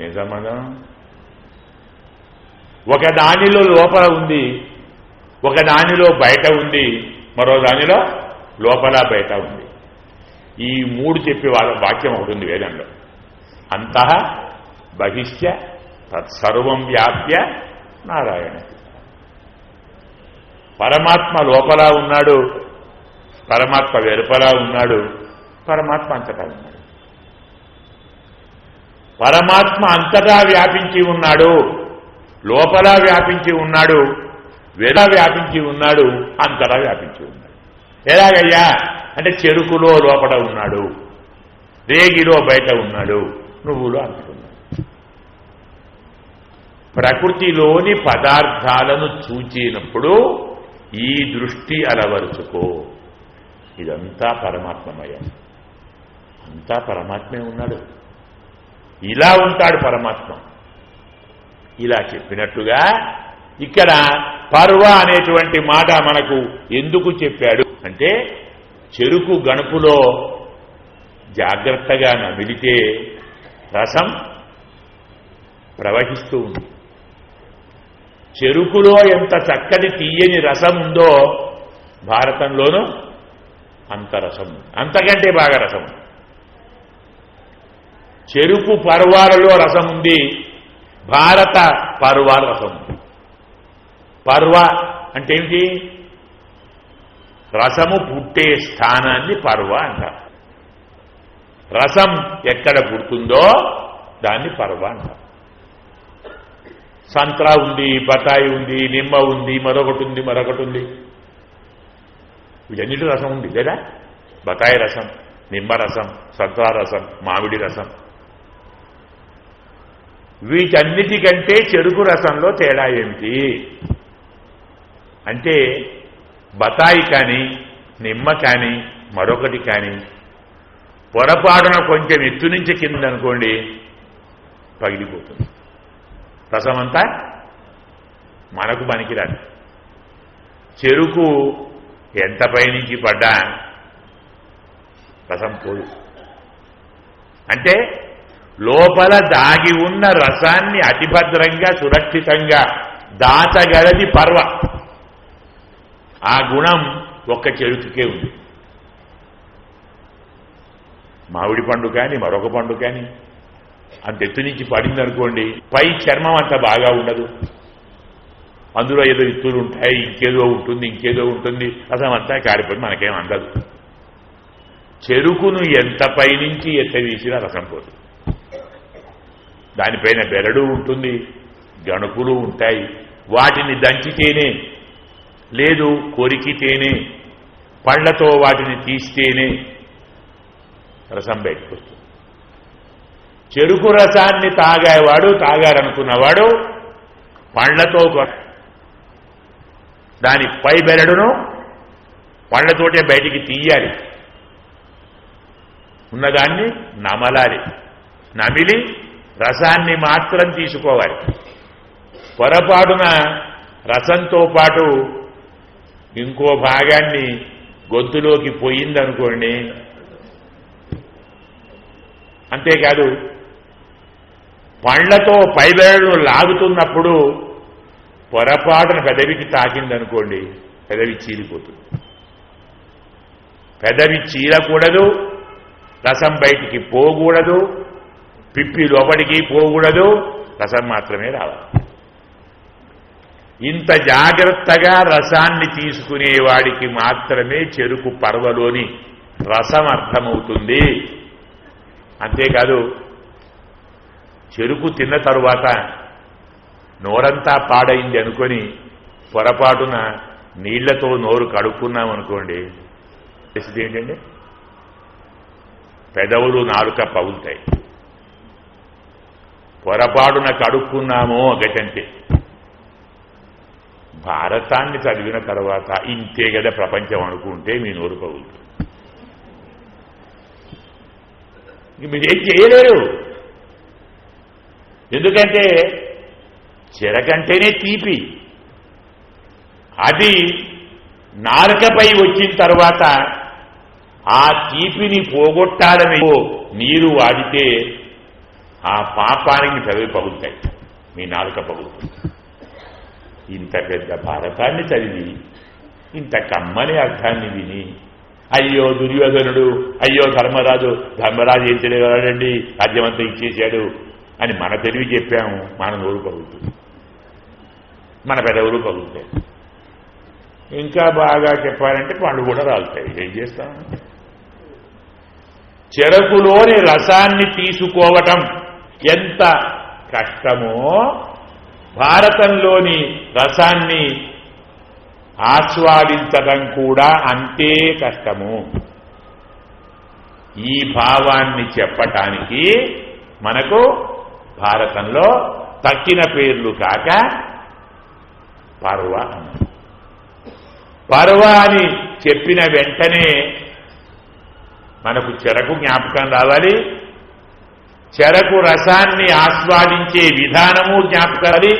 ఏం సంబంధం? ఒక దానిలో లోపల ఉంది, ఒక దానిలో బయట ఉంది, మరో దానిలో లోపల బయట ఉంది. ఈ మూడు చెప్పే వాక్యం ఒకటి ఉంది వేదంలో. అంతః బహిష్య తత్సర్వం వ్యాప్య నారాయణ. పరమాత్మ లోపల ఉన్నాడు, పరమాత్మ వెలుపల ఉన్నాడు, పరమాత్మ అంతటా ఉన్నాడు. పరమాత్మ అంతటా వ్యాపించి ఉన్నాడు, లోపల వ్యాపించి ఉన్నాడు, వెల వ్యాపించి ఉన్నాడు, అంతటా వ్యాపించి ఉన్నాడు. ఎలాగయ్యా అంటే చెరుకులో లోపల ఉన్నాడు, రేగిలో బయట ఉన్నాడు, నువ్వులో అంతటా ఉన్నాడు. ప్రకృతిలోని పదార్థాలను చూచినప్పుడు ఈ దృష్టి అలవరుచుకో. ఇదంతా పరమాత్మమయం, అంతా పరమాత్మే ఉన్నాడు. ఇలా ఉంటాడు పరమాత్మ. ఇలా చెప్పినట్టుగా ఇక్కడ పర్వ అనేటువంటి మాట మనకు ఎందుకు చెప్పాడు అంటే, చెరుకు గణపులో జాగ్రత్తగా నమిలితే రసం ప్రవహిస్తూ ఉంది. చెరుకులో ఎంత చక్కటి తీయని రసం ఉందో భారతంలోనూ అంత రసం ఉంది, అంతకంటే బాగా రసం ఉంది. చెరుకు పర్వాలలో రసం ఉంది, భారత పర్వాల రసం ఉంది. పర్వ అంటే ఏమిటి? రసము పుట్టే స్థానాన్ని పర్వ అంటారు. రసం ఎక్కడ పుడుతుందో దాన్ని పర్వ అంటారు. సంత్రా ఉంది, బతాయి ఉంది, నిమ్మ ఉంది, మరొకటి ఉంది, మరొకటి ఉంది. వీటన్నిటి రసం ఉంది లేదా? బతాయి రసం, నిమ్మ రసం, సంత్రా రసం, మామిడి రసం. వీటన్నిటికంటే చెరుకు రసంలో తేడా ఏమిటి అంటే, బతాయి కానీ నిమ్మ కానీ మరొకటి కానీ పొరపాటున కొంచెం ఎత్తు నుంచి కింద అనుకోండి పగిలిపోతుంది. రసమంతా మనకు పనికిరాదు. చెరుకు ఎంత పైనుంచి పడ్డా రసం పోదు. అంటే లోపల దాగి ఉన్న రసాన్ని అతిభద్రంగా సురక్షితంగా దాచగలది పర్వ. ఆ గుణం ఒక్క చెరుకుకే ఉంది. మామిడి పండు కానీ మరొక పండు కానీ అంత ఎత్తు నుంచి పడిందనుకోండి, పై చర్మం అంత బాగా ఉండదు, అందులో ఏదో ఇత్తులు ఉంటాయి, ఇంకేదో ఉంటుంది, రసం అంతా కారిపోయి మనకేం అందదు. చెరుకును ఎంత పైనుంచి ఎత్తవేసినా రసం పోదు. దానిపైన బెరడు ఉంటుంది, గణుకులు ఉంటాయి. వాటిని దంచితేనే, లేదు కొరికితేనే, పళ్లతో వాటిని తీస్తేనే రసం బయటకు వస్తుంది. చెరుకు రసాన్ని తాగారనుకున్నవాడు పళ్లతో దాని పై బెరడును పళ్లతోటే బయటికి తీయాలి, ఉన్నదాన్ని నమలాలి, నమిలి రసాన్ని మాత్రం తీసుకోవాలి. పొరపాటున రసంతో పాటు ఇంకో భాగాన్ని గొంతులోకి పోయిందనుకోండి, అంతేకాదు పళ్లతో పైబెరడు లాగుతున్నప్పుడు పొరపాటున పెదవికి తాకిందనుకోండి, పెదవి చీలిపోతుంది. పెదవి చీలకూడదు, రసం బయటికి పోకూడదు, పిప్పి లోపలికి పోకూడదు, రసం మాత్రమే రావాలి. ఇంత జాగ్రత్తగా రసాన్ని తీసుకునేవాడికి మాత్రమే చెరుకు పర్వలోని రసం అర్థమవుతుంది. అంతేకాదు చెరుకు తిన్న తరువాత నోరంతా పాడైంది అనుకొని పొరపాటున నీళ్లతో నోరు కడుక్కున్నామనుకోండి, పరిస్థితి ఏంటండి? పెదవులు నాలుక పగులుతాయి. పొరపాటున కడుక్కున్నామో గటంతే. భారతాన్ని చదివిన తర్వాత ఇంతే కదా ప్రపంచం అనుకుంటే మీ నోరు పగులుతుంది. మీరేం చేయలేరు. ఎందుకంటే చెరకంటేనే తీపి. అది నాలుకపై వచ్చిన తర్వాత ఆ తీపిని పోగొట్టాలని నీరు వాడితే ఆ పాపానికి పెదవి పగులుతాయి, మీ నాలుక పగులుతుంది. ఇంత పెద్ద భారతాన్ని చదివి ఇంత కమ్మని అర్థాన్ని విని అయ్యో దుర్యోధనుడు, అయ్యో ధర్మరాజు ఏం తెలియగలడండి, రాజ్యమంతా ఇచ్చేశాడు అని మన తెలివి చెప్పాము. మన నోరు పగులుతుంది, మన పెదవులు పగులుతాయి. ఇంకా బాగా చెప్పాలంటే పళ్ళు కూడా రాలుతాయి. ఏం చేస్తాం? చెరకులోని రసాన్ని తీసుకోవటం ఎంత కష్టమో భారతంలోని రసాన్ని ఆస్వాదించడం కూడా అంతే కష్టము. ఈ భావాన్ని చెప్పటానికి మనకు భారతంలో తక్కిన పేర్లు కాక పర్వ అన్నారు. పర్వ అని చెప్పిన వెంటనే మనకు చెరకు జ్ఞాపకం రావాలి, చెరకు రసాన్ని ఆస్వాదించే విధానము జ్ఞాపకాలి.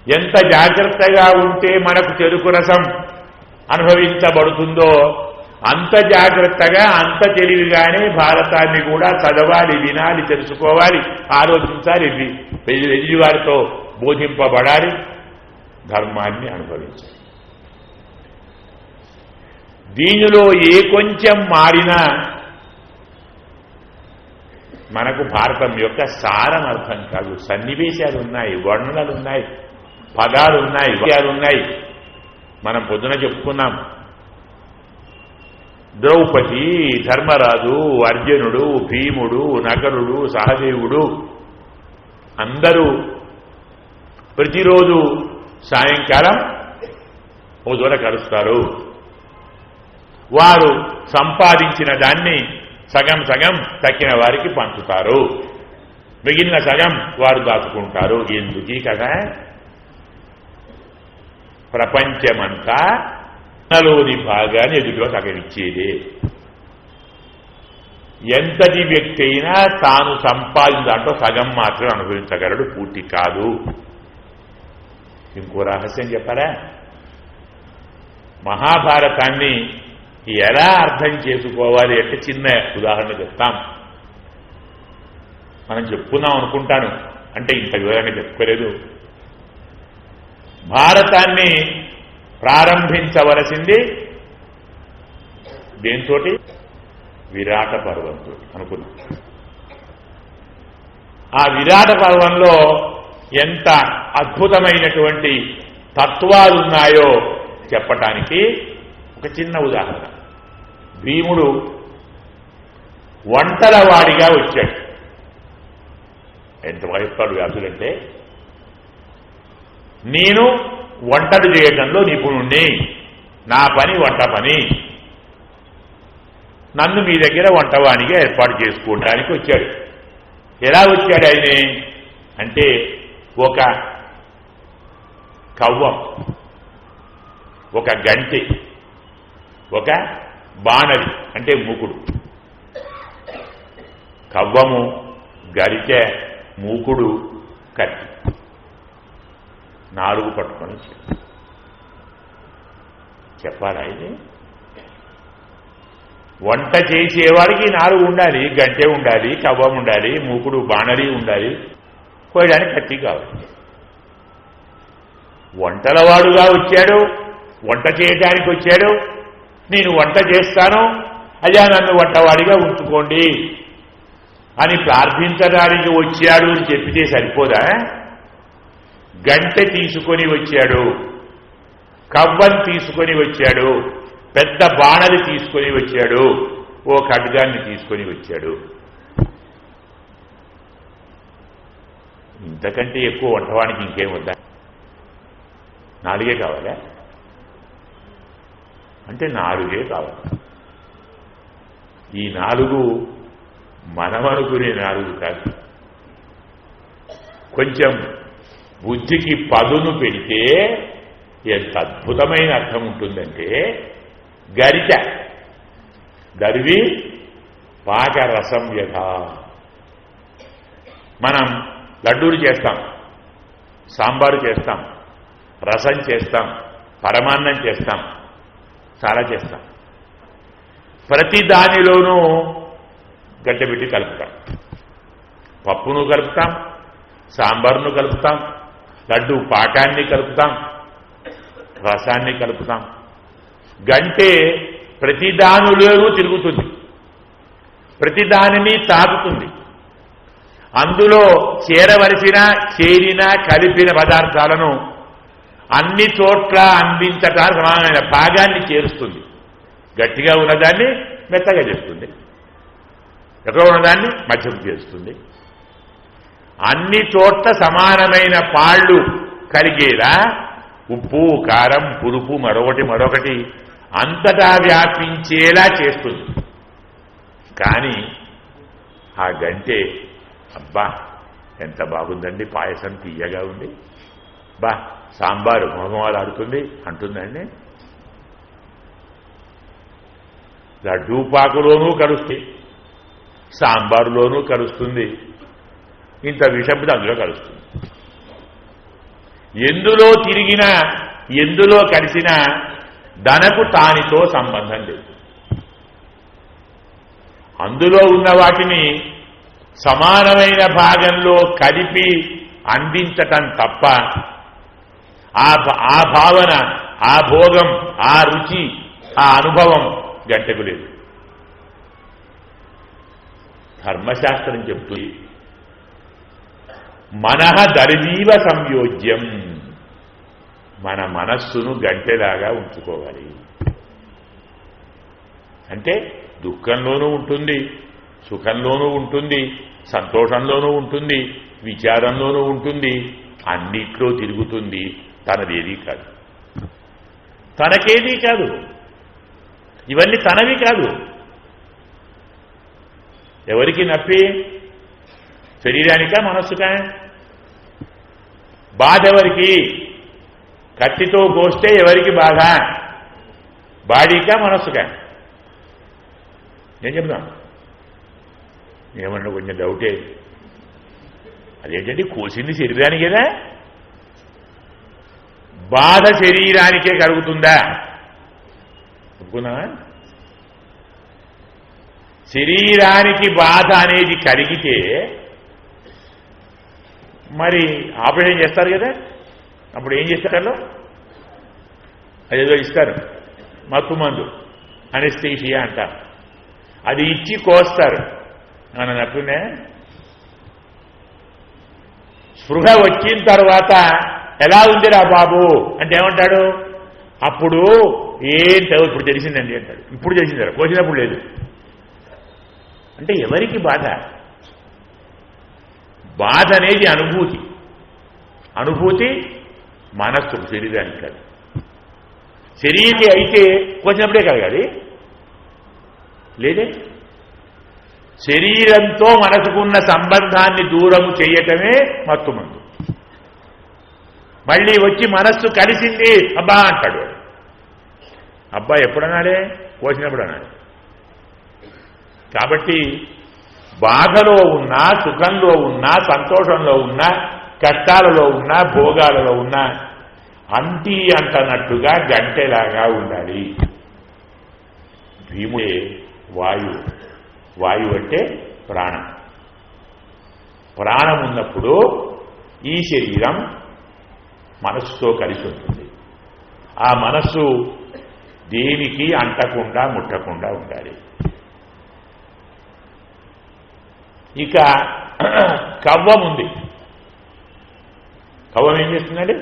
ఎంత జాగ్రత్తగా ఉంటే మనకు చెరుకు రసం అనుభవించబడుతుందో అంత జాగ్రత్తగా అంత తెలివిగానే భారతాన్ని కూడా చదవాలి, వినాలి, తెలుసుకోవాలి, ఆలోచించాలి, ఎదుటివారితో బోధింపబడాలి, ధర్మాన్ని అనుభవించాలి. దీనిలో ఏ కొంచెం మారినా మనకు భారతం యొక్క సారం అర్థం కాదు. సన్నివేశాలు ఉన్నాయి, వర్ణనలు ఉన్నాయి, పదాలు ఉన్నాయి, వాక్యాలు ఉన్నాయి. మనం పొద్దున చెప్పుకున్నాం, ద్రౌపది, ధర్మరాజు, అర్జునుడు, భీముడు, నకులుడు, సహదేవుడు అందరూ ప్రతిరోజు సాయంకాలం ఓ దూర కలుస్తారు. వారు సంపాదించిన దాన్ని సగం సగం తక్కిన వారికి పంచుతారు, మిగిలిన సగం వారు దాచుకుంటారు. ఎందుకీ కదా? ప్రపంచమంతా తనలోని భాగాన్ని ఎదుటిలో సగం ఇచ్చేదే. ఎంతటి వ్యక్తి అయినా తాను సంపాదించిన దాంట్లో సగం మాత్రం అనుభవించగలడు, పూర్తి కాదు. ఇంకో రహస్యం చెప్పారా? మహాభారతాన్ని ఎలా అర్థం చేసుకోవాలి అంటే చిన్న ఉదాహరణ చెప్తాం. మనం చెప్పుకుందాం అనుకుంటాను, అంటే ఇంత వివరంగా చెప్పుకోలేదు. భారతాన్ని ప్రారంభించవలసింది దేంతోటి? విరాట పర్వంతో అనుకున్నాం. ఆ విరాట పర్వంలో ఎంత అద్భుతమైనటువంటి తత్వాలున్నాయో చెప్పటానికి ఒక చిన్న ఉదాహరణ. భీముడు వంటల వాడిగా వచ్చాడు. ఎంత వయస్సుడు వ్యాసులంటే, నేను వంటలు చేయడంలో నిపుణుణ్ణి, నా పని వంట పని, నన్ను మీ దగ్గర వంటవాణిగా ఏర్పాటు చేసుకోవడానికి వచ్చాడు. ఎలా వచ్చాడు ఆయన అంటే, ఒక కవ్వం, ఒక గంటి, ఒక బాణలి అంటే మూకుడు, కవ్వము, గరిటె, మూకుడు, కత్తి, 4 పట్టుకొని చెప్పాలా ఇది? వంట చేసేవాడికి 4 ఉండాలి, గంటె ఉండాలి, కవ్వం ఉండాలి, మూకుడు, బాణలి ఉండాలి, కోయడానికి కత్తి కావాలి. వంటలవాడుగా వచ్చాడు, వంట చేయడానికి వచ్చాడు. నేను వంట చేస్తాను, అయ్యా నన్ను వంటవాడిగా ఉంచుకోండి అని ప్రార్థించడానికి వచ్చాడు అని చెప్పితే సరిపోదా? గంటె తీసుకొని వచ్చాడు, కవ్వం తీసుకొని వచ్చాడు, పెద్ద బాణలి తీసుకొని వచ్చాడు, ఓ ఖడ్గాన్ని తీసుకొని వచ్చాడు. ఇంతకంటే ఎక్కువ వంటవానికి ఇంకేం వద్దా? 4 కావాలా? అంటే 4 కావాలి. ఈ 4 మనమనుకునే 4 కాదు. కొంచెం బుద్ధికి పదును పెడితే ఎంత అద్భుతమైన అర్థం ఉంటుందంటే, గరిట దర్వి పాకరసం యథ. మనం లడ్డూలు చేస్తాం, సాంబారు చేస్తాం, రసం చేస్తాం, పరమాన్నం చేస్తాం, చాలా చేస్తాం. ప్రతి దానిలోనూ గడ్డబెట్టి కలుపుతాం. పప్పును కలుపుతాం, సాంబార్ను కలుపుతాం, లడ్డు పాకాన్ని కలుపుతాం, రసాన్ని కలుపుతాం. గంటే ప్రతి దానిలోనూ తిరుగుతుంది, ప్రతి దానిని తాకుతుంది. అందులో చేరిన కలిపిన పదార్థాలను అన్ని చోట్ల అందించటానికి సమానమైన భాగాన్ని చేరుస్తుంది. గట్టిగా ఉన్నదాన్ని మెత్తగా చేస్తుంది, ఎక్కడ ఉన్నదాన్ని మధ్యకు చేస్తుంది. అన్ని చోట్ల సమానమైన పాళ్ళు కలిగేలా ఉప్పు, కారం, పులుపు, మరొకటి అంతటా వ్యాపించేలా చేస్తుంది. కానీ ఆ గంటే అబ్బా ఎంత బాగుందండి, పాయసం తీయగా ఉంది, బా సాంబారు మొహమాలాడుతుంది అంటుందండి. లడ్డూపాకులోనూ కలుస్తుంది, సాంబారులోనూ కలుస్తుంది, ఇంత విషపు అందులో కలుస్తుంది. ఎందులో తిరిగినా ఎందులో కలిసినా తనకు తానితో సంబంధం లేదు. అందులో ఉన్న వాటిని సమానమైన భాగంలో కలిపి అందించటం తప్ప ఆ భావన, ఆ భోగం, ఆ రుచి, ఆ అనుభవం గంటకు లేదు. ధర్మశాస్త్రం చెప్తుంది మనః దర్వీవ సంయోజ్యం, మన మనస్సును గంటెలాగా ఉంచుకోవాలి. అంటే దుఃఖంలోనూ ఉంటుంది, సుఖంలోనూ ఉంటుంది, సంతోషంలోనూ ఉంటుంది, విచారంలోనూ ఉంటుంది, అన్నిట్లో తిరుగుతుంది. తనదేదీ కాదు, తనకేదీ కాదు, ఇవన్నీ తనవి కాదు. ఎవరికి నొప్పి? శరీరానికా మనస్సుకా? బాధ ఎవరికి? కత్తితో కోస్తే ఎవరికి బాధ? బాడీకా మనస్సుకా? నేను చెప్తాం ఏమన్నా కొంచెం డౌటే. అదేంటంటే కోసింది శరీరానికి కదా, బాధ శరీరానికే కలుగుతుందా? ఒప్పుకున్నావా? శరీరానికి బాధ అనేది కలిగితే మరి ఆపరేషన్ చేస్తారు కదా, అప్పుడు ఏం చేస్తారు? అదేదో ఇస్తారు, మత్తు మందు, అనెస్థీషియా అంటారు. అది ఇచ్చి కోస్తారు. అని అట్లనే స్పృహ వచ్చిన తర్వాత ఎలా ఉందిరా బాబు అంటే ఏమంటాడు? అప్పుడు ఏంటో ఇప్పుడు తెలిసిందండి అంటాడు. ఇప్పుడు తెలిసిందా? కోసినప్పుడు లేదు. అంటే ఎవరికి బాధ? బాధ అనేది అనుభూతి. అనుభూతి మనస్సు, శరీరానికి కాదు. శరీరం అయితే కోసినప్పుడే కలగాలి, లేదే. శరీరంతో మనసుకున్న సంబంధాన్ని దూరం చేయటమే మత్తుమందు. మళ్ళీ వచ్చి మనస్సు కలిసింది అబ్బా అంటాడు. అబ్బా ఎప్పుడన్నాడే? కోసినప్పుడు అన్నాడు. కాబట్టి బాధలో ఉన్నా, సుఖంలో ఉన్నా, సంతోషంలో ఉన్నా, కష్టాలలో ఉన్నా, భోగాలలో ఉన్నా అంటీ అంటనట్టుగా గంటెలాగా ఉండాలి. భీముడే వాయువు. వాయువు అంటే ప్రాణం. ప్రాణం ఉన్నప్పుడు ఈ శరీరం మనస్సుతో కలిసి ఉంటుంది. ఆ మనస్సు దేనికి అంటకుండా ముట్టకుండా ఉండాలి. ఇక కవ్వం ఉంది. కవ్వం ఏం చేస్తుందండి?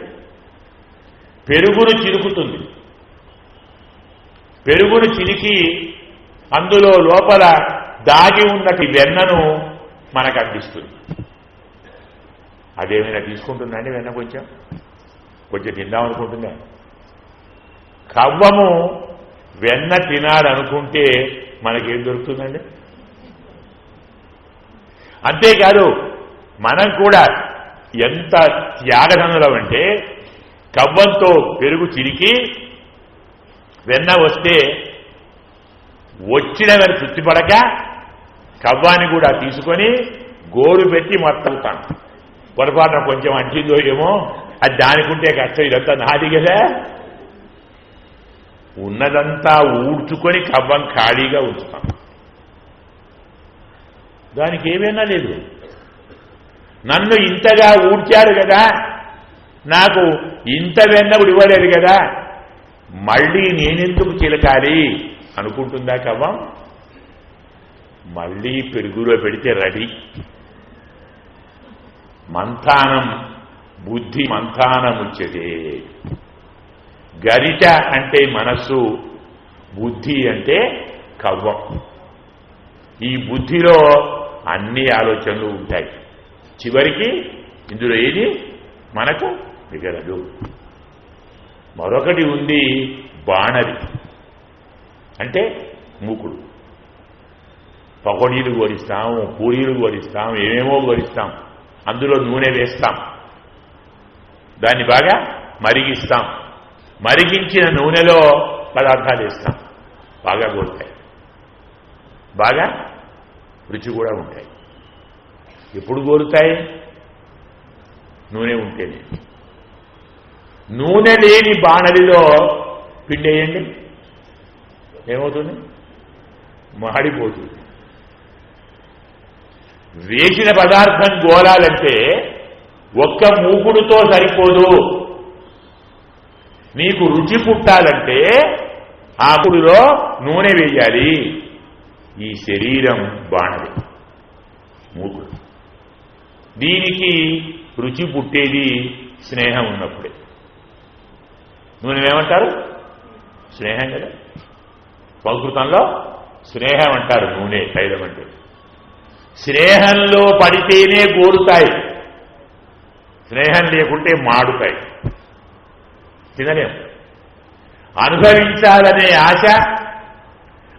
పెరుగును చిలుకుతుంది. పెరుగును చిలికి అందులో లోపల దాగి ఉన్నటి వెన్నను మనకు అందిస్తుంది. అదేమైనా తీసుకుంటుందండి వెన్న? కొంచెం తిందామనుకుంటుందా? కవ్వము వెన్న తినాలనుకుంటే మనకేం దొరుకుతుందండి? అంతేకాదు మనం కూడా ఎంత త్యాగధనులం అంటే కవ్వంతో పెరుగు చిలికి వెన్న వస్తే వచ్చిన వెన్న తృప్తిపడక కవ్వాన్ని కూడా తీసుకొని గోరు పెట్టి మొత్తం పొరపాటున కొంచెం అంటిందో ఏమో, అది దానికుంటే కష్టం, ఇదంతా నాది కదా. ఉన్నదంతా ఊడ్చుకొని కవ్వం ఖాళీగా ఉంచుతాం. దానికి ఏమైనా లేదు. నన్ను ఇంతగా ఊడ్చాడు కదా, నాకు ఇంత వెన్నప్పుడు ఇవ్వలేదు కదా, మళ్ళీ నేనెందుకు చిలకాలి అనుకుంటుందా కవ్వం? మళ్ళీ పెరుగులో పెడితే రెడీ. మంథానం బుద్ధి మంథానముచ్యతే. గరిట అంటే మనస్సు, బుద్ధి అంటే కవ్వం. ఈ బుద్ధిలో అన్ని ఆలోచనలు ఉంటాయి. చివరికి ఇందులో ఏది మనకు మిగలదు. మరొకటి ఉంది బాణరి, అంటే మూకుడు. పకోడీలు గోరిస్తాం, పూరీలు గోరిస్తాం, ఏమేమో గోరిస్తాం, అందులో నూనె వేస్తాం, దాన్ని బాగా మరిగిస్తాం, మరిగించిన నూనెలో పదార్థాలు వేస్తాం, బాగా గోరుతాయి, బాగా రుచి కూడా ఉంటాయి. ఎప్పుడు గోరుతాయి? నూనె ఉంటేనే. నూనె లేని బాణలిలో పిండేయండి, ఏమవుతుంది? మాడిపోతుంది. వేసిన పదార్థం గోలాలంటే ఒక్క మూకుడుతో సరిపోదు. నీకు రుచి పుట్టాలంటే ఆ మూకుడులో నూనె వేయాలి. ఈ శరీరం బాణలి, మూకుడు. దీనికి రుచి పుట్టేది స్నేహం ఉన్నప్పుడే. నూనె ఏమంటారు? స్నేహం కదా. సంస్కృతంలో స్నేహం అంటారు నూనె, తైలం అంటే. స్నేహంలో పడితేనే గోరుతాయి, స్నేహం లేకుంటే మాడుతాయి, తినలేం. అనుభవించాలనే ఆశ,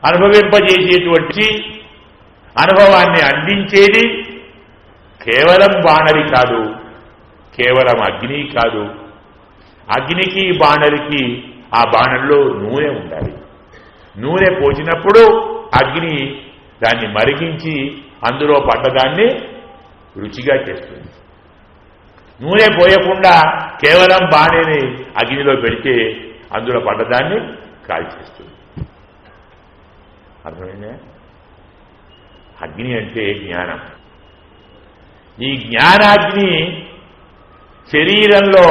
అనుభవింపజేసేటువంటి అనుభవాన్ని అందించేది కేవలం బాణలి కాదు, కేవలం అగ్ని కాదు. అగ్నికి బాణలికి ఆ బాణల్లో నూనె ఉండాలి. నూనె పోసినప్పుడు అగ్ని దాన్ని మరిగించి అందులో పడ్డదాన్ని రుచిగా చేస్తుంది. నూనె పోయకుండా కేవలం బాణలిని అగ్నిలో పెడితే అందులో పడ్డదాన్ని కాల్చేస్తుంది. అర్థమైందా? అగ్ని అంటే జ్ఞానం. ఈ జ్ఞానాగ్ని శరీరంలో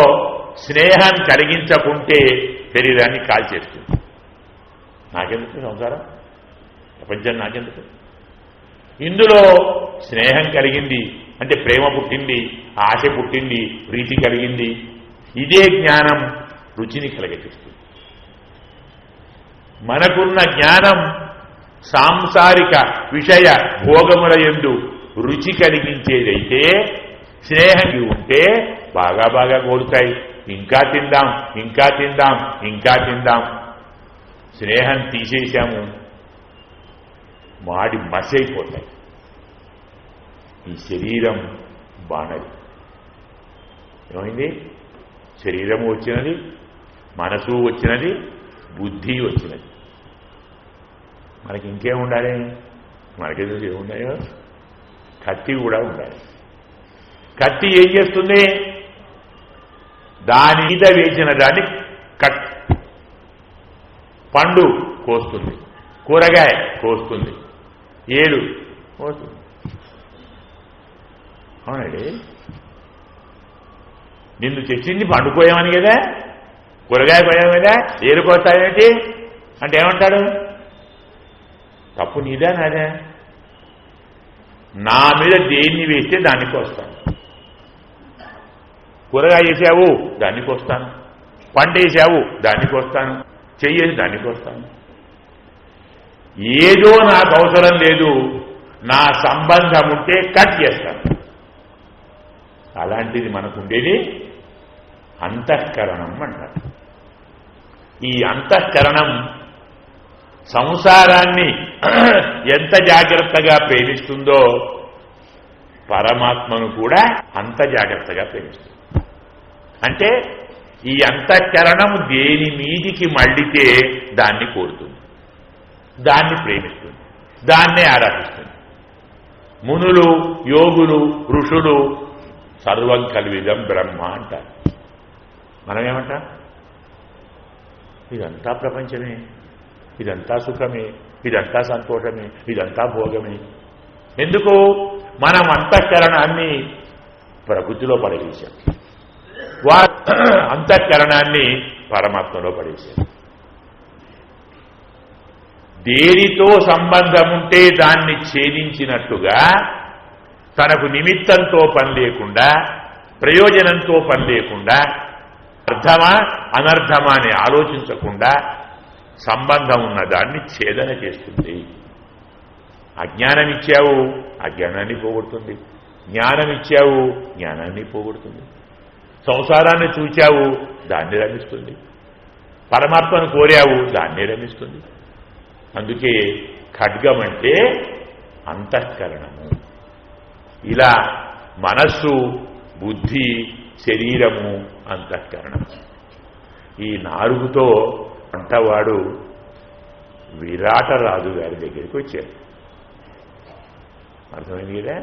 స్నేహం కలిగించకుంటే శరీరాన్ని కాల్చేస్తుంది. నాకెందుకు సంసారం, ప్రపంచం నాకెందుకు? ఇందులో స్నేహం కలిగింది అంటే ప్రేమ పుట్టింది, ఆశ పుట్టింది, ప్రీతి కలిగింది. ఇదే జ్ఞానం రుచిని కలిగజేస్తుంది. మనకున్న జ్ఞానం సాంసారిక విషయ భోగముల యందు రుచి కలిగించేదైతే, స్నేహం ఉంటే బాగా బాగా కోరుతాయి. ఇంకా తిందాం, ఇంకా తిందాం, ఇంకా తిందాం. స్నేహం తీసేశాము, మాడి మసైపోతాయి. ఈ శరీరం బాణలి. ఏమైంది? శరీరము వచ్చినది, మనసు వచ్చినది, బుద్ధి వచ్చినది. మనకి ఇంకేం ఉండాలి? మనకేదో ఏమున్నాయో, కత్తి కూడా ఉండాలి. కత్తి ఏం చేస్తుంది? దాని మీద వేసిన దాన్ని కట్, పండు కోస్తుంది, కూరగాయ కోస్తుంది, ఏడు కోస్తుంది. అవునండి, నిన్ను తెచ్చింది పండు కోయమని కదా, కూరగాయ కోయమని కదా, ఏడు కోస్తావేంటి అంటే ఏమంటాడు? తప్పు నీదా నాదా? నా మీద దేన్ని వేస్తే దానికి వస్తాను. కూరగాయ వేసావు దానికి వస్తాను, పండు వేసావు దానికి వస్తాను, చెయ్యేది దానికి వస్తాను. ఏదో నాకు అవసరం లేదు, నా సంబంధం ఉంటే కట్ చేస్తాను. అలాంటిది మనకుండేది అంతఃకరణం అంటారు. ఈ అంతఃకరణం సంసారాన్ని ఎంత జాగ్రత్తగా ప్రేమిస్తుందో పరమాత్మను కూడా అంత జాగ్రత్తగా ప్రేమిస్తుంది. అంటే ఈ అంతఃకరణం దేని మీదికి మళ్ళితే దాన్ని కోరుతుంది, దాన్ని ప్రేమిస్తుంది, దాన్నే ఆరాధిస్తుంది. మునులు, యోగులు, ఋషులు సర్వం కల్విదం బ్రహ్మ అంటారు. మనమేమంటాం? ఇదంతా ప్రపంచమే, ఇదంతా సుఖమే, ఇదంతా సంతోషమే, ఇదంతా భోగమే. ఎందుకు? మనం అంతఃకరణాన్ని ప్రకృతిలో పడేశారు, వారు అంతఃకరణాన్ని పరమాత్మలో పడేశారు. దేనితో సంబంధం ఉంటే దాన్ని ఛేదించినట్టుగా తనకు నిమిత్తంతో పని లేకుండా, ప్రయోజనంతో పని లేకుండా, అర్థమా అనర్థమా అని ఆలోచించకుండా సంబంధం ఉన్న దాన్ని ఛేదన చేస్తుంది. అజ్ఞానం ఇచ్చావు, అజ్ఞానాన్ని పోగొడుతుంది. జ్ఞానం ఇచ్చావు, జ్ఞానాన్ని పోగొడుతుంది. సంసారాన్ని చూచావు, దాన్ని రమిస్తుంది. పరమాత్మను కోరావు, దాన్ని రమిస్తుంది. అందుకే ఖడ్గం అంటే అంతఃకరణము. ఇలా మనస్సు, బుద్ధి, శరీరము, అంతఃకరణము. ఈ నాలుగుతో అంటవాడు విరాటరాజు గారి దగ్గరికి వచ్చారు. అర్థమైంది కదా?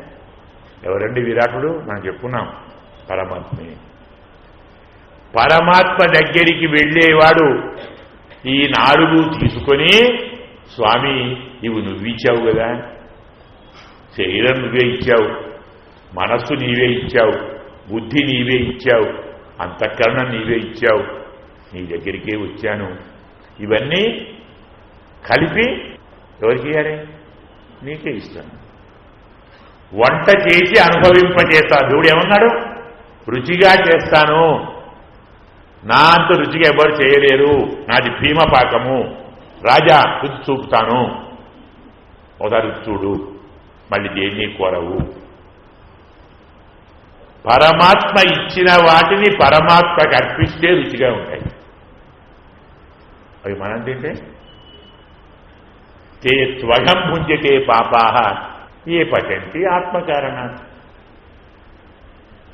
ఎవరండి విరాటుడు? మనం చెప్పుకున్నాం, పరమాత్మే. పరమాత్మ దగ్గరికి వెళ్ళేవాడు ఈ నాలుగు తీసుకొని, స్వామి ఇవి నువ్విచ్చావు కదా, శరీరం నువ్వే ఇచ్చావు, మనస్సు నీవే ఇచ్చావు, బుద్ధి నీవే ఇచ్చావు, అంతఃకరణం నీవే ఇచ్చావు, నీ దగ్గరికే వచ్చాను. ఇవన్నీ కలిపి ఎవరికి ఇయ్యాలి? నీకే ఇస్తాను. వంట చేసి అనుభవింపజేస్తాను. దేవుడు ఏమన్నాడు? రుచిగా చేస్తాను, నా అంత రుచిగా ఎవరు చేయలేరు, నాది భీమపాకము, రాజా రుచి చూపుతాను, ఒకసారి రుచి చూడు, మళ్ళీ దేన్ని కోరవు. పరమాత్మ ఇచ్చిన వాటిని పరమాత్మకు అర్పిస్తే రుచిగా ఉంటాయి. అవి మనం తింటే తే త్వగం భుంజతే పాపాహ ఏ పచంతి ఆత్మకారణ.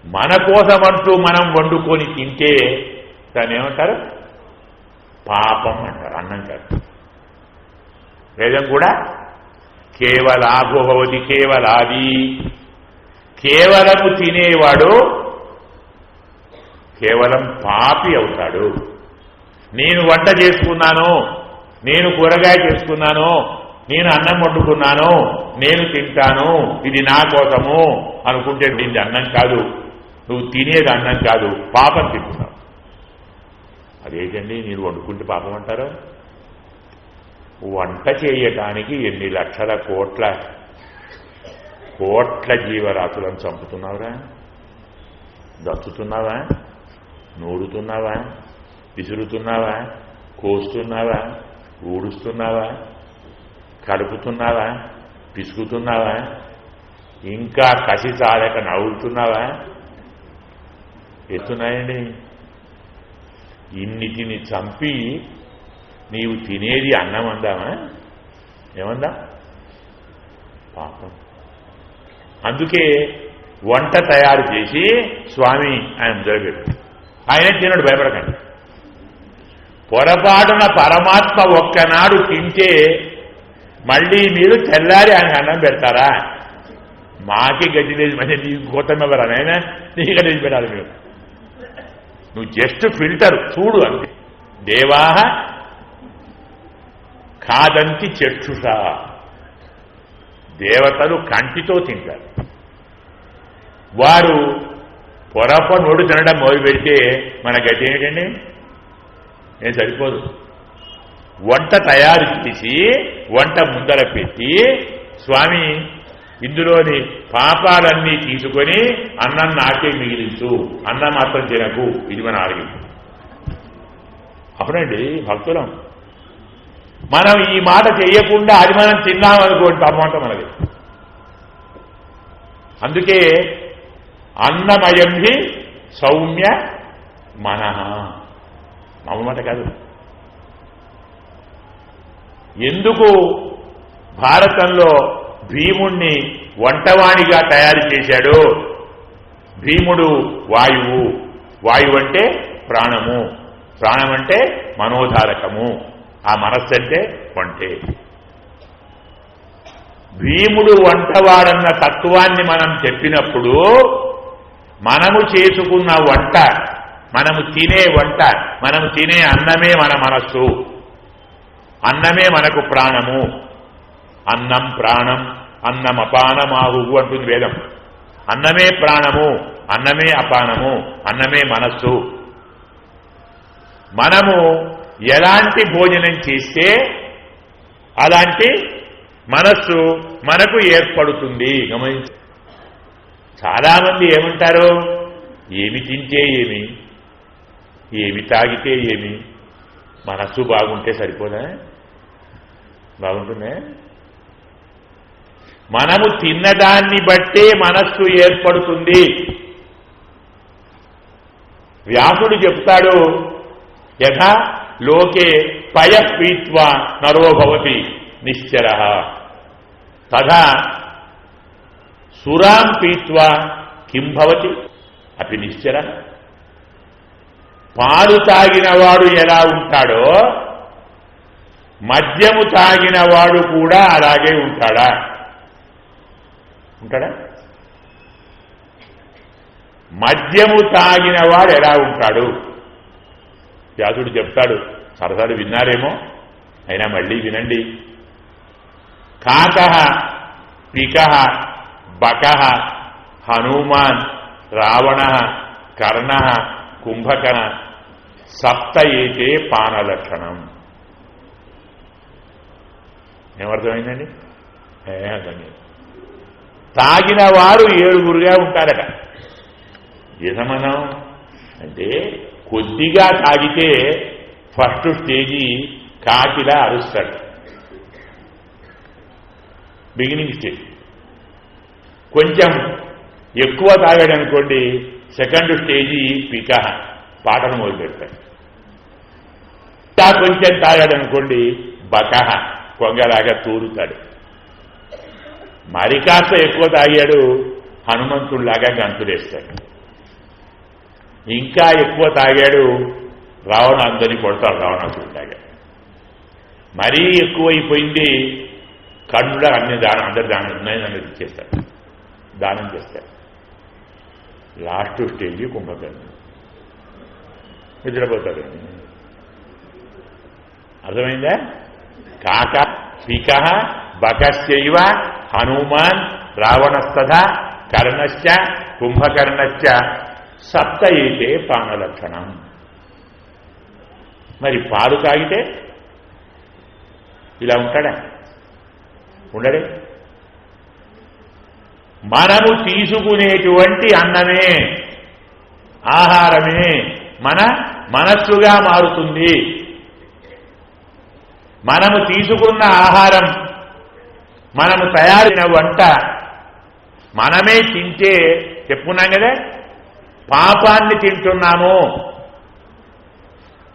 మన కోసమంటూ మనం వండుకొని తింటే దాన్ని ఏమంటారు? పాపం అంటారు, అన్నం కాదు. వేదం కూడా కేవలాభో భవతి కేవలాది, కేవలము తినేవాడు కేవలం పాపి అవుతాడు. నేను వంట చేసుకున్నాను, నేను కూరగాయ చేసుకున్నాను, నేను అన్నం వండుకున్నాను, నేను తింటాను, ఇది నా కోసము అనుకుంటే దీన్ని అన్నం కాదు, నువ్వు తినేది అన్నం కాదు, పాపం తింటున్నావు. అదేంటండి మీరు వండుకుంటే పాపం అంటారా? వంట చేయటానికి ఎన్ని లక్షల కోట్ల జీవరాశులను చంపుతున్నావురా? దచ్చుతున్నావా? నూరుతున్నావా? విసురుతున్నావా? కోస్తున్నావా? ఊడుస్తున్నావా? కడుపుతున్నావా? పిసుకుతున్నావా? ఇంకా కసి చాలక నవ్వుతున్నావా? ఎత్తున్నాయండి. ఇన్నిటిని చంపి నీవు తినేది అన్నం అందామా? ఏమందా? పాపం. అందుకే వంట తయారు చేసి స్వామి ఆయన జరగదు, ఆయన తినడు, భయపడకండి. పొరపాటున పరమాత్మ ఒక్కనాడు తింటే మళ్ళీ మీరు తెల్లారి ఆయన అన్నం పెడతారా? మాకే గడ్డి లేదు, మళ్ళీ నీకు గోతం ఎవరా నాయన, నీకు గడ్డి పెట్టాలి. మీరు నువ్వు జస్ట్ ఫిల్టర్ చూడు అంతే. దేవాహ ఖాదంతి చక్షుష, దేవతలు కంటితో తింటారు. వారు పొరపనోడు తినడం మొదలు పెడితే మన గతి ఏమిటండి? నేను సరిపోదు. వంట తయారు చేసి వంట ముందర పెట్టి స్వామి ఇందులోని పాపాలన్నీ తీసుకొని అన్నం నాకే మిగిలించు, అన్నం మాత్రం తినకు, ఇది మన ఆరోగ్యం. అప్పుడండి భక్తులం మనం ఈ మాట చేయకుండా అది మనం తిన్నామనుకోండి పాపమంట మనది. అందుకే అన్నమయం హి సౌమ్య మనః, మామూలుమాట కాదు. ఎందుకు భారతంలో భీముణ్ణి వంటవాణిగా తయారు చేశాడు? భీముడు వాయువు, వాయువు అంటే ప్రాణము, ప్రాణం అంటే మనోధారకము, ఆ మనస్సు అంటే వంటే. భీముడు వంటవాడన్న తత్వాన్ని మనం చెప్పినప్పుడు మనము చేసుకున్న వంట, మనము తినే వంట, మనము తినే అన్నమే మన మనస్సు, అన్నమే మనకు ప్రాణము. అన్నం ప్రాణం, అన్నమపానమాహు అంటుంది వేదం. అన్నమే ప్రాణము, అన్నమే అపానము, అన్నమే మనస్సు. మనము ఎలాంటి భోజనం చేస్తే అలాంటి మనస్సు మనకు ఏర్పడుతుంది. గమనించ. చాలామంది ఏమంటారు, ఏమి తింటే ఏమి, ఏమి తాగితే ఏమి, మనస్సు బాగుంటే సరిపోదా? బాగుంటుందే? మనము తిన్నదాన్ని బట్టే మనస్సు ఏర్పడుతుంది. వ్యాసుడు చెప్తాడు, యథా లోకే పయః పీత్వా నరో భవతి నిశ్చరః తథా సురాం పీత్వా కిం భవతి అపి నిశ్చరః. పాలు తాగినవాడు ఎలా ఉంటాడో మద్యము తాగినవాడు కూడా అలాగే ఉంటాడా? ఉంటాడా? మద్యము తాగినవాడు ఎలా ఉంటాడు? వ్యాసుడు చెప్తాడు, సరసాలు విన్నారేమో, అయినా మళ్ళీ వినండి. కాకః పికః బకః హనుమాన్ రావణః కర్ణః కుంభకర్ణ సప్త ఏతే పానలక్షణం. ఏమర్థమైందండి? అర్థం. తాగిన వారు 7గురుగా ఉంటారట. యజమనం అంటే కొద్దిగా తాగితే ఫస్ట్ స్టేజీ కాకిలా అరుస్తాడు, బిగినింగ్ స్టేజ్. కొంచెం ఎక్కువ తాగాడనుకోండి, సెకండ్ స్టేజీ పిక, పాటను మొదలు పెడతాడు. కొంచెం తాగాడనుకోండి బకహ, కొంగలాగా తూరుతాడు. మరి కాస్త ఎక్కువ తాగాడు, హనుమంతుడిలాగా గంతులేస్తాడు. ఇంకా ఎక్కువ తాగాడు, రావణ అందరినీ కొడతాడు, రావణాసుడిలాగా. మరీ ఎక్కువైపోయింది, కన్నుడా అన్ని దానం, అందరి దానం ఉన్నాయని ఇచ్చేస్తాడు, దానం చేస్తాడు. లాస్ట్ స్టేజీ కుంభకర్ణుడు, నిద్రపోతాడు. అర్థమైందా? కాక పిక బకశ్చైవ హనుమాన్ రావణస్తథ కర్ణశ్చ కుంభకర్ణశ్చ సప్త ఏతే పానలక్షణం. మరి పాలు తాగితే ఇలా ఉంటాడా? ఉండడే. మనము తీసుకునేటువంటి అన్నమే, ఆహారమే మన మనస్సుగా మారుతుంది. మనము తీసుకున్న ఆహారం, మనము తయారైన వంట మనమే తింటే, చెప్పుకున్నాం కదా, పాపాన్ని తింటున్నాము.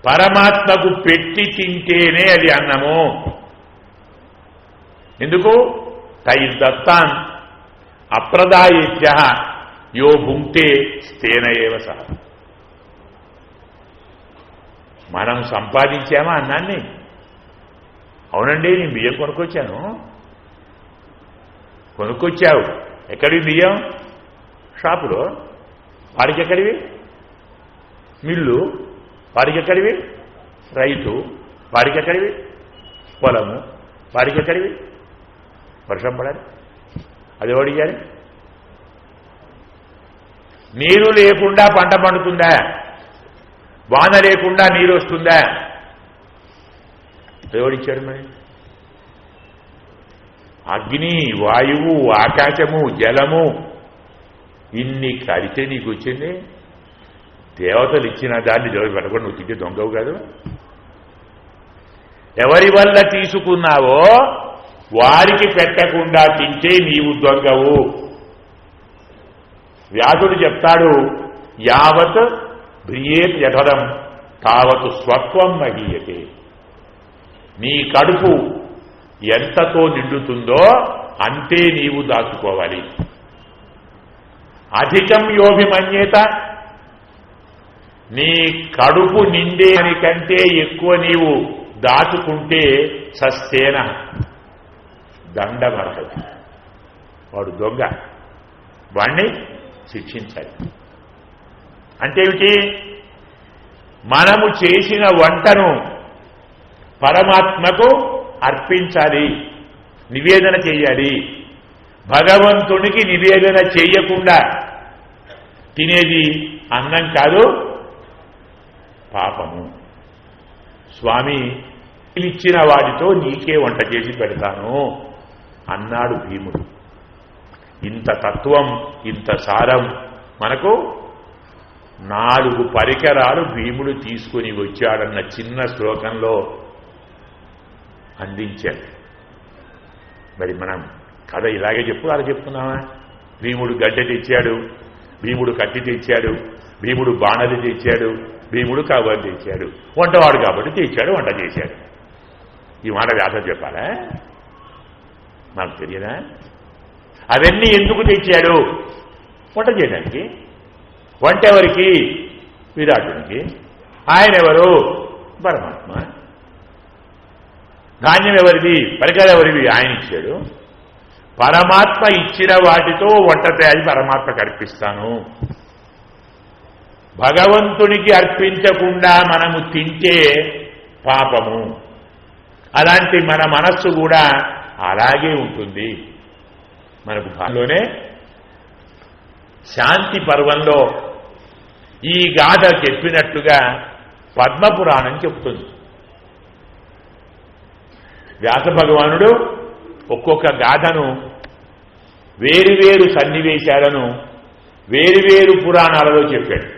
పరమాత్మకు పెట్టి తింటేనే అది అన్నము. ఎందుకు? తైర్దత్తాన్ అప్రదాయేత్య యో భుంక్తే స్తేన ఏవ సహ. మనం సంపాదించామా అన్నాన్ని? అవునండి, నేను బియ్యం కొనుక్కొచ్చాను. కొనుక్కొచ్చావు. ఎక్కడివి బియ్యం? షాపులో. వాడికి ఎక్కడివి? మిల్లు. వాడికి ఎక్కడివి? రైతు. వాడికి ఎక్కడివి? పొలము. వాడికి ఎక్కడివి? వర్షం పడాలి, అది ఓడియాలి. నీరు లేకుండా పంట పండుతుందా? వాన లేకుండా నీరు వస్తుందా? ఎవడిచ్చాడు మరి? అగ్ని, వాయువు, ఆకాశము, జలము ఇన్ని కలిస్తే నీకు వచ్చింది. దేవతలు ఇచ్చిన దాన్ని దేవుడు పెట్టకుండా నువ్వు తింటే దొంగవు కాదు. ఎవరి వల్ల తీసుకున్నావో వారికి పెట్టకుండా తింటే నీవు దొంగవు. వ్యాసుడు చెప్తాడు, యావత్ భ్రియేత్ యథరం తావత్ స్వత్వం మహీయతే. నీ కడుపు ఎంతతో నిండుతుందో అంతే నీవు దాచుకోవాలి. అధికం యోభిమన్యేత, నీ కడుపు నిండేదానికంటే ఎక్కువ నీవు దాచుకుంటే సస్తేన దండమర్హతి. వాడు దొంగ, వాణ్ణి శిక్షించాలి. అంటే ఏమిటి? మనము చేసిన వంటను పరమాత్మకు అర్పించాలి, నివేదన చేయాలి. భగవంతునికి నివేదన చేయకుండా తినేది అన్నం కాదు పాపము. స్వామి ఇచ్చిన వాటితో నీకే వంట చేసి పెడతాను అన్నాడు భీముడు. ఇంత తత్వం, ఇంత సారం మనకు 4 పరికరాలు భీముడు తీసుకుని వచ్చాడన్న చిన్న శ్లోకంలో అందించాడు. మరి మనం కథ ఇలాగే అలా చెప్తున్నామా? భీముడు గడ్డ తెచ్చాడు, భీముడు కత్తి తెచ్చాడు, భీముడు బాణది తెచ్చాడు, భీముడు కవ్వరు తెచ్చాడు, వంటవాడు కాబట్టి తెచ్చాడు, వంట చేశాడు. ఈ మాట వ్యాసం చెప్పాలా? నాకు తెలియదా? అవన్నీ ఎందుకు తెచ్చాడు? వంట చేయడానికి. వంట ఎవరికి? విరాటునికి. ఆయన ఎవరు? పరమాత్మ. ధాన్యం ఎవరిది? పరికరాలు ఎవరివి? ఆయన ఇచ్చాడు. పరమాత్మ ఇచ్చిన వాటితో వంట తయారీ పరమాత్మకు అర్పిస్తాను. భగవంతునికి అర్పించకుండా మనము తింటే పాపము. అలాంటి మన మనస్సు కూడా అలాగే ఉంటుంది. మనకు భాగంలోనే శాంతి పర్వంలో ఈ గాథ చెప్పినట్టుగా పద్మపురాణం చెప్తుంది. వ్యాస భగవానుడు ఒక్కొక్క గాథను వేరువేరు సన్నివేశాలను వేరువేరు పురాణాలలో చెప్పాడు.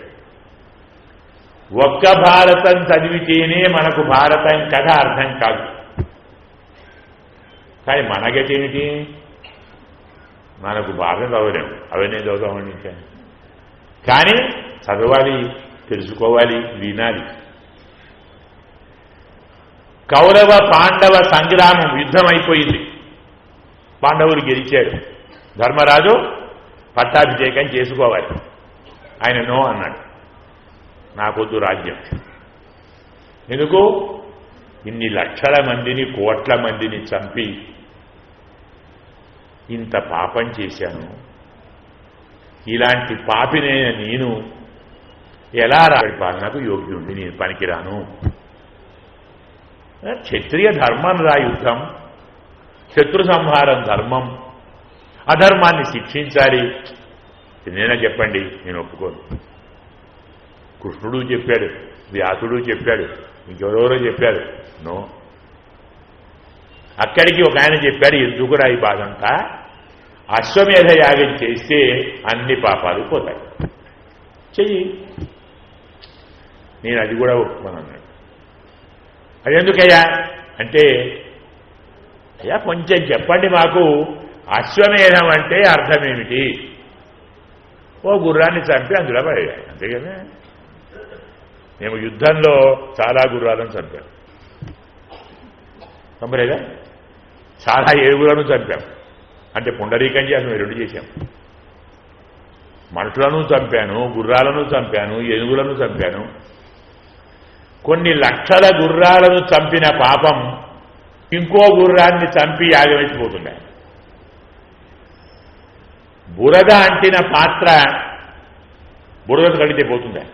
ఒక్క భారతం చదివితేనే మనకు భారతం కథ అర్థం కాదు. కానీ మనగతేమిటి? మనకు భారతం చదవలేము, అవన్నీ చదువుతామని. కానీ చదవాలి, తెలుసుకోవాలి, వినాలి. కౌరవ పాండవ సంగ్రామం, యుద్ధం అయిపోయింది. పాండవులు గెలిచాడు. ధర్మరాజు పట్టాభిషేకం చేసుకోవాలి. ఆయన నో అన్నాడు, నాకొద్దు రాజ్యం. ఎందుకు? ఇన్ని లక్షల మందిని, కోట్ల మందిని చంపి ఇంత పాపం చేశాను. ఇలాంటి పాపినైన నేను ఎలా పాలనకు యోగ్యుండి? నేను పనికిరాను. క్షత్రియ ధర్మం రా యుద్ధం, శత్రు సంహారం ధర్మం. అధర్మాన్ని శిక్షించాలి. నేనే చెప్పండి, నేను ఒప్పుకోను. కృష్ణుడు చెప్పాడు, వ్యాసుడు చెప్పాడు, ఇంకెవరెవరో చెప్పారు. నో. అక్కడికి ఒక ఆయన చెప్పాడు, ఎందుకురా ఈ బాధంతా? అశ్వమేధ యాగం చేస్తే అన్ని పాపాలు పోతాయి, చెయ్యి. నేను అది కూడా ఒప్పుకోను అన్నాడు. అది ఎందుకయ్యా అంటే, అయ్యా కొంచెం చెప్పండి మాకు, అశ్వమేధం అంటే అర్థమేమిటి? ఓ గుర్రాన్ని చంపి అందులో పడేయాలి, అంతే కదా. మేము యుద్ధంలో చాలా గుర్రాలను చంపాం, చంపలేదా? చాలా ఏనుగులను చంపాం. అంటే పుండరీకం చేసి మేము 2 చేశాం. మనుషులను చంపాను, గుర్రాలను చంపాను, ఏనుగులను చంపాను. కొన్ని లక్షల గుర్రాలను చంపిన పాపం ఇంకో గుర్రాన్ని చంపి యాగవేసిపోతున్నాయి. బురద అంటిన పాత్ర బురద కడితే పోతుందా?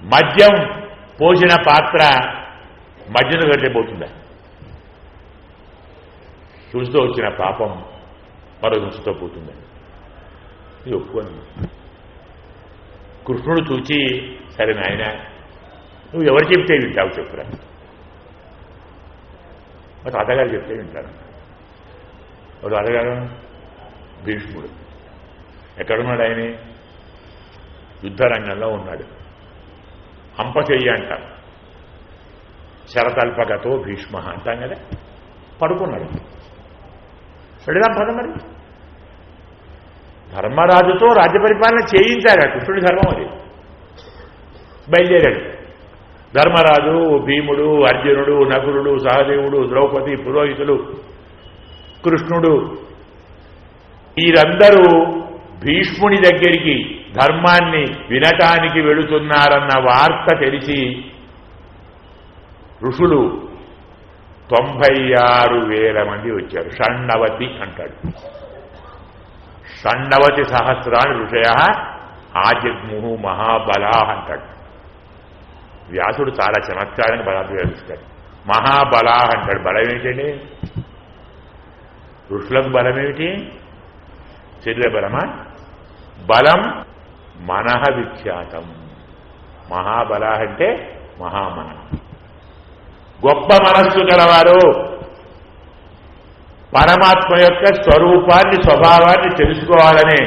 మద్యం పోసిన పాత్ర మద్యం కడితే పోతుందా? తులసితో వచ్చిన పాపం మరో తులసితో పోతుందా? ఇది ఒప్పుకోను. కృష్ణుడు చూచి, సరే నాయన నువ్వు ఎవరు చెప్తే వింటావు చెప్పురా. మా తాతగారు చెప్తే వింటాను. ఒక తాతగారు భీష్ముడు. ఎక్కడున్నాడు ఆయన? యుద్ధరంగంలో ఉన్నాడు. హంప చెయ్యి అంటాం, శరతల్పగతో భీష్మ అంటాం కదా. పడుకున్నాడు. పెడదాం పద. మరి ధర్మరాజుతో రాజ్య పరిపాలన చేయించాడు, కృష్ణుడి ధర్మం అది. బయలుదేరాడు. ధర్మరాజు, భీముడు, అర్జునుడు, నకులుడు, సహదేవుడు, ద్రౌపది, పురోహితులు, కృష్ణుడు, వీరందరూ భీష్ముని దగ్గరికి ధర్మాన్ని వినటానికి వెళుతున్నారన్న వార్త తెలిసి ఋషులు 96,000 మంది వచ్చారు. షణ్ణవతి అంటాడు. షణ్ణవతి సహస్రాన్ని ఋషయ ఆజగ్ముహు మహాబలా అంటాడు. వ్యాసుడు చాలా చమత్కారంగా బలాలు వివరిస్తాడు. మహాబలా అంటాడు. బలం ఏమిటండి? ఋషులకు బలం ఏమిటి? శరీర బలమా, బలం మనః విఖ్యాతం. మహాబల అంటే మహామన, గొప్ప మనస్సు గలవారు, పరమాత్మ యొక్క స్వరూపాన్ని స్వభావాన్ని తెలుసుకోవాలనే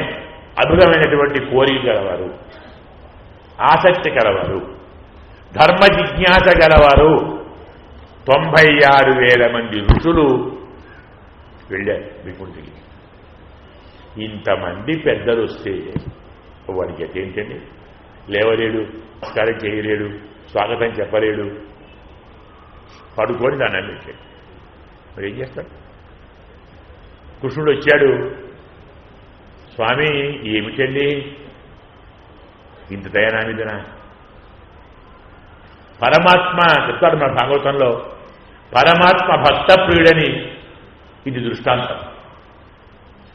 అద్భుతమైనటువంటి కోరిక గలవారు, ఆసక్తి గలవారు, ధర్మ జిజ్ఞాస గలవారు. 96,000 మంది ఋషులు వెళ్ళారు వికుంఠికి. ఇంతమంది పెద్దలు వస్తే వాడికి ఏంటండి, లేవలేడు, నమస్కారం చేయలేడు, స్వాగతం చెప్పలేడు, పడుకొని దాన్ని పెట్టాడు. మరి ఏం చేస్తాడు? కృష్ణుడు వచ్చాడు, స్వామి ఏమిటండి ఇంత దయనా మీదనా? పరమాత్మ చెప్తాడు మన భాగవతంలో, పరమాత్మ భక్త ప్రియుడని ఇది దృష్టాంతం.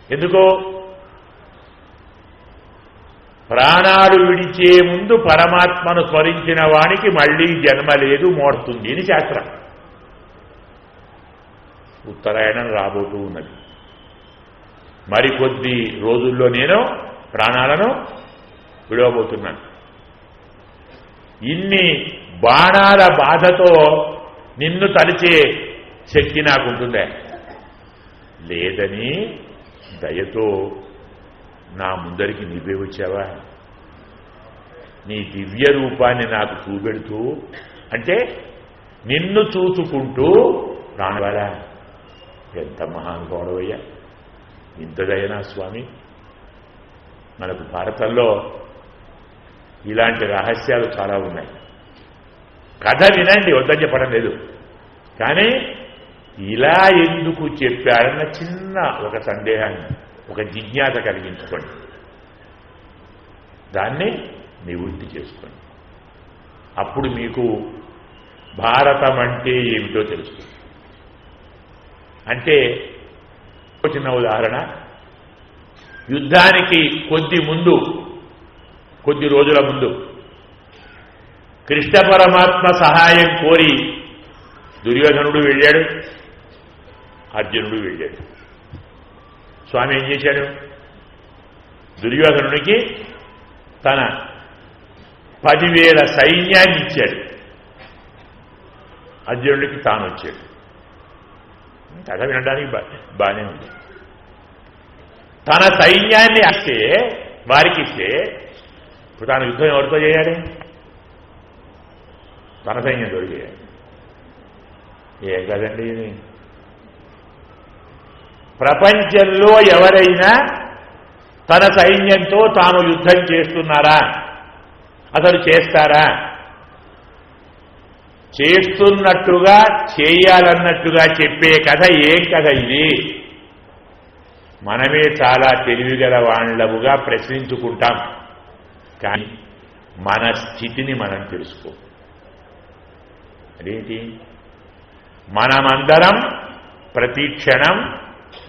ఎందుకో ప్రాణాలు విడిచే ముందు పరమాత్మను స్మరించిన వానికి మళ్లీ జన్మ లేదు, మోడుతుంది అని శాస్త్రం. ఉత్తరాయణం రాబోతూ ఉన్నది. మరికొద్ది రోజుల్లో నేను ప్రాణాలను విడవబోతున్నాను. ఇన్ని బాణాల బాధతో నిన్ను తలిచే శక్తి నాకుంటుందే? లేదని దయతో నా ముందరికి నీవే వచ్చావా? నీ దివ్య రూపాన్ని నాకు చూపెడుతూ, అంటే నిన్ను చూసుకుంటూ ప్రాణవాలా, ఎంత మహానుభావుడవయ్యా, ఇంత దయనా స్వామి. మనకు భారతంలో ఇలాంటి రహస్యాలు చాలా ఉన్నాయి. కథ వినండి, వద్దని చెప్పడం లేదు, కానీ ఇలా ఎందుకు చెప్పాడన్న చిన్న ఒక సందేహాన్ని, ఒక జిజ్ఞాస కలిగించుకోండి, దాన్ని నివృత్తి చేసుకోండి. అప్పుడు మీకు భారతం అంటే ఏమిటో తెలుస్తుంది. అంటే చిన్న ఉదాహరణ, యుద్ధానికి కొద్ది రోజుల ముందు కృష్ణ పరమాత్మ సహాయం కోరి దుర్యోధనుడు వెళ్ళాడు, అర్జునుడు వెళ్ళాడు. స్వామి ఏం చేశాడు? దుర్యోధనుడికి తన 10,000 సైన్యాన్ని ఇచ్చాడు, అర్జునుడికి తాను వచ్చాడు. కథ వినడానికి బాగానే ఉంది. తన సైన్యాన్ని వారికి ఇస్తే ఇప్పుడు తాను యుద్ధం ఎవరితో చేయాలి? తన సైన్యంతో చేయాలి. ఏం కదండి ఇది? ప్రపంచంలో ఎవరైనా తన సైన్యంతో తాను యుద్ధం చేస్తున్నారా? అసలు చేస్తారా? చేస్తున్నట్టుగా చేయాలన్నట్టుగా చెప్పే కథ ఏం కథ ఇది? మనమే చాలా తెలివిగల వాళ్ళముగా ప్రశ్నించుకుంటాం, కానీ మన స్థితిని మనం తెలుసుకో. అదేంటి? మనమందరం ప్రతి క్షణం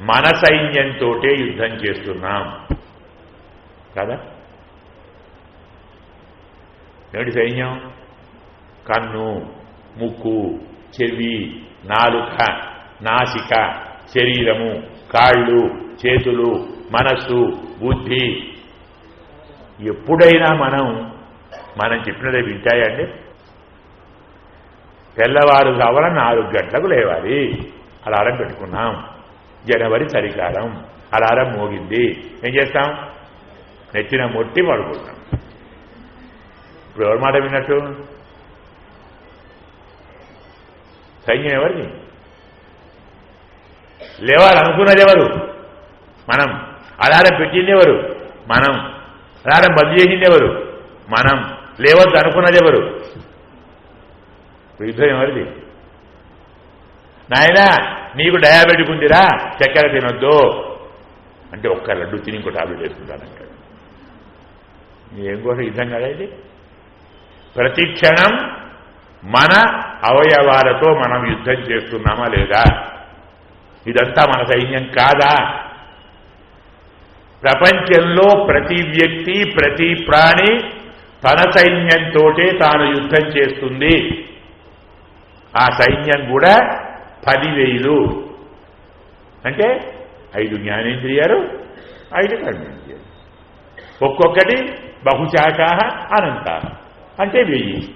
మన సైన్యంతో యుద్ధం చేస్తున్నాం కదా. ఏమిటి సైన్యం? కన్ను, ముక్కు, చెవి, నాలుక, నాసిక, శరీరము, కాళ్ళు, చేతులు, మనస్సు, బుద్ధి. ఎప్పుడైనా మనం చెప్పినదే వింటాయండి? తెల్లవారు కావాల 4 గంటలకు లేవాలి, అలారం పెట్టుకున్నాం. జనవరి చలికాలం, అలారం మోగింది, ఏం చేస్తాం? నెత్తిన మొట్టి పడుకుంటాం. ఇప్పుడు ఎవరి మాట విన్నట్టు? సైన్యం ఎవరిది? లేవాలనుకున్నది ఎవరు? మనం. అలారం పెట్టింది ఎవరు? మనం. అలారం బంద్ చేసింది ఎవరు? మనం. లేవద్దు అనుకున్నది ఎవరు? యుద్ధం ఎవరిది? నాయనా నీకు డయాబెటిక్ ఉందిరా, చక్కెర తినొద్దు అంటే ఒక్క లడ్డు తిని ఇంకో టాబ్లెట్ వేసుకుంటానంటాడు. ఏం కోసం యుద్ధం కదా ఇది? ప్రతి క్షణం మన అవయవాలతో మనం యుద్ధం చేస్తున్నామా లేదా? ఇదంతా మన సైన్యం కాదా? ప్రపంచంలో ప్రతి వ్యక్తి, ప్రతి ప్రాణి తన సైన్యంతో తాను యుద్ధం చేస్తుంది. ఆ సైన్యం కూడా 10,000. అంటే 5 జ్ఞానేంద్రియాలు, 5 కర్మేంద్రియాలు. ఒక్కొక్కటి బహుశాఖా అనంత అంటే 1000.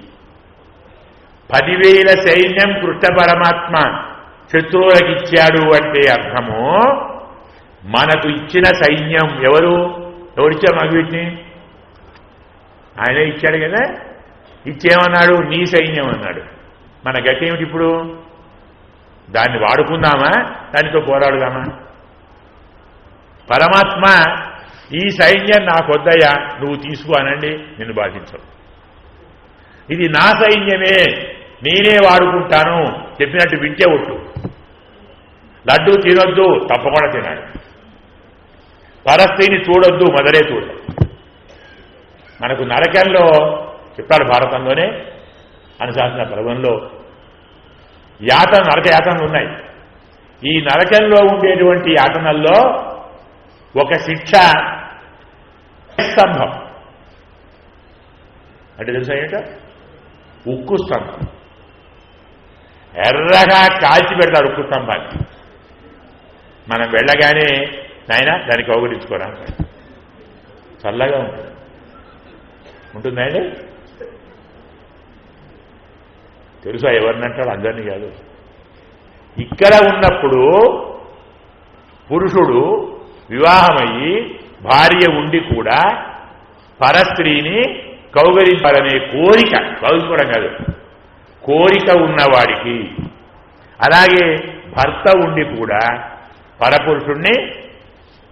10,000 సైన్యం కృష్ణ పరమాత్మ శత్రువులకిచ్చాడు అంటే అర్థము మనకు ఇచ్చిన సైన్యం ఎవరిచ్చారు మనకు వీటిని? ఆయనే ఇచ్చాడు కదా. ఇచ్చేమన్నాడు? నీ సైన్యం అన్నాడు. మన గతి ఏమిటి ఇప్పుడు? దాన్ని వాడుకుందామా, దానితో పోరాడుదామా? పరమాత్మ ఈ సైన్యం నాకొద్దయ్యా, నువ్వు తీసుకో అనండి, నిన్ను బాధించవు. ఇది నా సైన్యమే, నేనే వాడుకుంటాను చెప్పినట్టు వింటే ఒట్టు. లడ్డూ తినొద్దు, తప్పకుండా తినాలి. పరస్త్రీని చూడొద్దు, మొదలే చూడాలి. మనకు నరకంలో చెప్పాడు భారతంలోనే అనుశాసన పర్వంలో నరక యాతనలు ఉన్నాయి. ఈ నరకంలో ఉండేటువంటి యాతనల్లో ఒక శిక్ష స్తంభం అంటే తెలుసా ఏంటో? ఉక్కు స్తంభం. ఎర్రగా కాల్చి పెడతాడు ఉక్కు స్తంభాన్ని. మనం వెళ్ళగానే నాయన దానికి అవగరించుకోరా, చల్లగా ఉంటుంది. ఉంటుందండి? తెలుసా ఎవరినంటాడు? అందరినీ కాదు. ఇక్కడ ఉన్నప్పుడు పురుషుడు వివాహమయ్యి భార్య ఉండి కూడా పరస్త్రీని కౌగలించాలనే కోరిక, కౌగుకోవడం కాదు, కోరిక ఉన్నవాడికి, అలాగే భర్త ఉండి కూడా పరపురుషుణ్ణి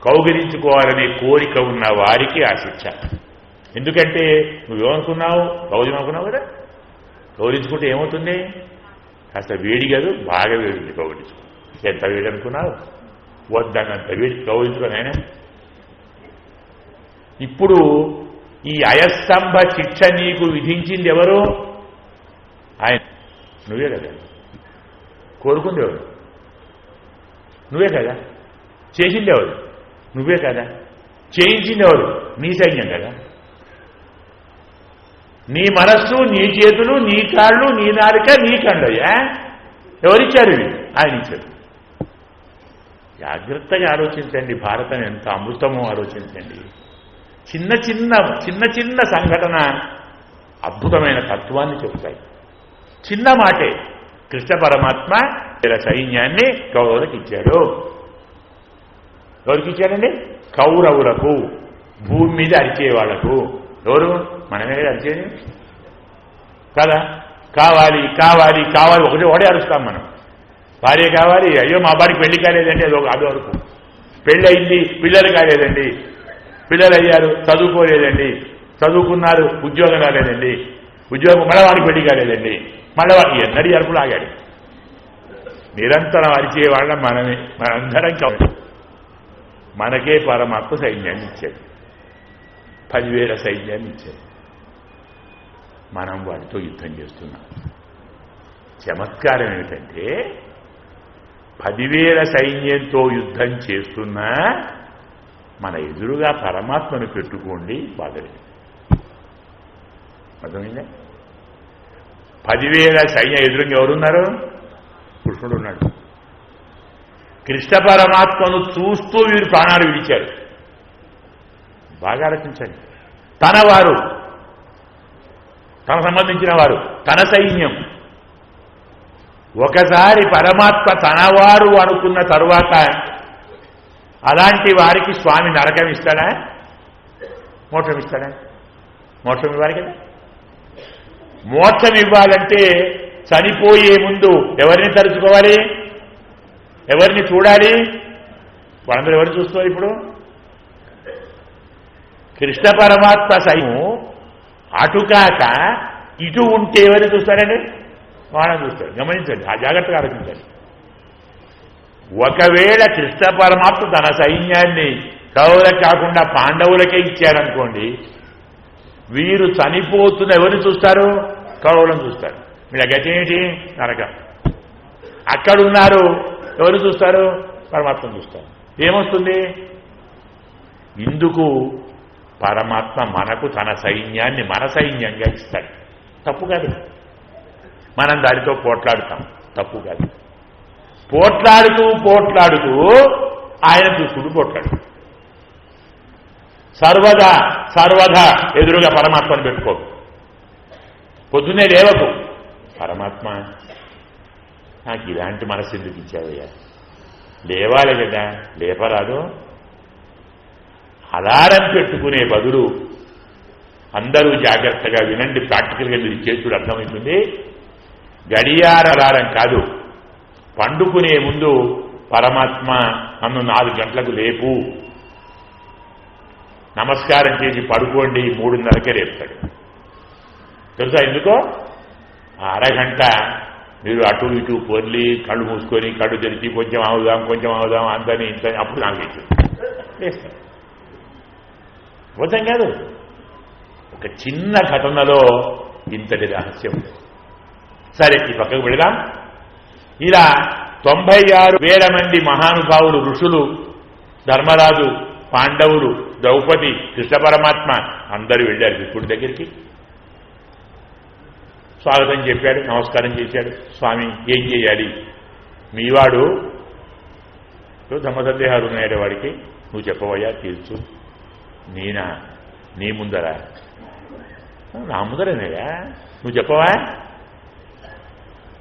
కౌగిలించుకోవాలనే కోరిక ఉన్న వారికి ఆ శిక్ష. ఎందుకంటే నువ్వేమనుకున్నావు? కౌగిలించుకున్నావు కదా. కౌగిలించుకుంటే ఏమవుతుంది? కాస్త వేడి కాదు, బాగా వేడింది కౌగిలించుకో. ఎంత వేడి అనుకున్నావు? వద్దన్నంత వేడి కౌగిలించుకొని ఆయన. ఇప్పుడు ఈ అయస్తంభ శిక్ష నీకు విధించింది ఎవరు? ఆయన. నువ్వే కదా. కోరుకుంది ఎవరు? నువ్వే కదా. చేసింది ఎవరు? నువ్వే కదా. చేయించింది ఎవరు? నీ సైన్యం కదా. నీ మనస్సు, నీ చేతులు, నీ కాళ్ళు, నీ నాలుక, నీ కండయ్యా. ఎవరిచ్చారు? ఆయన ఇచ్చారు. జాగ్రత్తగా ఆలోచించండి. భారతం ఎంత అమృతమో ఆలోచించండి. చిన్న చిన్న సంఘటన అద్భుతమైన తత్వాన్ని చెప్తాయి. చిన్న మాటే. కృష్ణ పరమాత్మ సైన్యాన్ని కౌరవులకు ఇచ్చాడు. ఎవరికి ఇచ్చాడండి? కౌరవులకు, భూమి మీద అరిచే వాళ్లకు. ఎవరు? మనమే అరిచేది కదా. కావాలి కావాలి కావాలి ఒకటే అరుస్తాం మనం. భార్య కావాలి, అయ్యో మా భార్యకి పెళ్లి కాలేదండి, అది వరకు. పెళ్ళయింది, పిల్లలు కాలేదండి, పిల్లలు అయ్యారు, చదువుకోలేదండి, చదువుకున్నారు, ఉద్యోగం రాలేదండి, ఉద్యోగం మళ్ళీ వాడికి పెళ్లి కాలేదండి, మళ్ళీ వాడికి ఎన్నడీ అరుపులు ఆగాడు. నిరంతరం అరిచేవాళ్ళ మనమే, మనందరం కావాలి. మనకే పరమాత్మ సైన్యాన్ని ఇచ్చాడు. 10,000 సైన్యాన్ని ఇచ్చాడు. మనం వాటితో యుద్ధం చేస్తున్నాం. చమత్కారం ఏమిటంటే 10,000 సైన్యంతో యుద్ధం చేస్తున్నా మన ఎదురుగా పరమాత్మను పెట్టుకోండి, బాధలేదు. అర్థమైందా? 10,000 సైన్యం ఎదురుగా ఎవరున్నారు? కృష్ణుడు ఉన్నాడు. కృష్ణ పరమాత్మను చూస్తూ వీరు ప్రాణాలు విడిచారు. బాగా ఆలోచించండి. తన వారు, తన సంబంధించిన వారు, తన సైన్యం. ఒకసారి పరమాత్మ తనవారు అనుకున్న తరువాత అలాంటి వారికి స్వామి నరకం ఇస్తాడా? మోక్షం ఇస్తాడా? మోక్షం ఇవ్వాలి కదా. మోక్షం ఇవ్వాలంటే చనిపోయే ముందు ఎవరిని తలుచుకోవాలి? ఎవరిని చూడాలి? వాళ్ళందరూ ఎవరు చూస్తున్నారు ఇప్పుడు? కృష్ణ పరమాత్మ సైన్యం అటుకాక ఇటు ఉంటే ఎవరిని చూస్తారండి? వాళ్ళని చూస్తారు. గమనించండి, ఆ జాగ్రత్తగా ఆలోచించండి. ఒకవేళ కృష్ణ పరమాత్మ తన సైన్యాన్ని కౌరవులకు కాకుండా పాండవులకే ఇచ్చారనుకోండి, వీరు చనిపోతున్న ఎవరిని చూస్తారు? కౌరవులను చూస్తారు. వీళ్ళ గతి ఏంటి? నరకం. అక్కడున్నారు, ఎవరు చూస్తారు? పరమాత్మను చూస్తారు. ఏమొస్తుంది? ఇందుకు పరమాత్మ మనకు తన సైన్యాన్ని మన సైన్యంగా ఇస్తాడు. తప్పు కాదు. మనం దానితో పోట్లాడుతాం. తప్పు కాదు. పోట్లాడుతూ ఆయన చూసుకుంటూ పోట్లాడు. సర్వదా సర్వదా ఎదురుగా పరమాత్మను పెట్టుకో. పొద్దున్నే లేవకు, పరమాత్మ నాకు ఇలాంటి మనసు ఎందుకు ఇచ్చావయ్యా, లేవాలి కదా, లేపరాదు. అలారం పెట్టుకునే బదులు అందరూ జాగ్రత్తగా వినండి, ప్రాక్టికల్గా మీరు చేతుడు అర్థమవుతుంది. గడియార అలారం కాదు, పండుకునే ముందు పరమాత్మ నన్ను 4 గంటలకు లేపు, నమస్కారం చేసి పడుకోండి, 3:30కే లేపుతాడు. తెలుసా ఎందుకో? ఆ అరగంట మీరు అటు ఇటు పొర్లి కళ్ళు మూసుకొని కళ్ళు తెరిచి కొంచెం అవుదాం అంతని ఇంతని, అప్పుడు నాకు లేస్తాడు. పోతాం కాదు. ఒక చిన్న ఘటనలో ఇంతటి రహస్యం. సరే, ఈ పక్కకు పెడదాం. ఇలా 96,000 మంది మహానుభావులు, ఋషులు, ధర్మరాజు, పాండవులు, ద్రౌపది, కృష్ణ పరమాత్మ అందరూ వెళ్ళారు విష్ణుడి దగ్గరికి. స్వాగతం చెప్పాడు, నమస్కారం చేశాడు. స్వామి ఏం చేయాలి, మీవాడు ధర్మ సందేహాలు ఉన్నాయట వాడికి, నువ్వు చెప్పవయ్యా తీర్చు. నేనా? నీ ముందరా? నా ముందరేనయ్యా, నువ్వు చెప్పవా?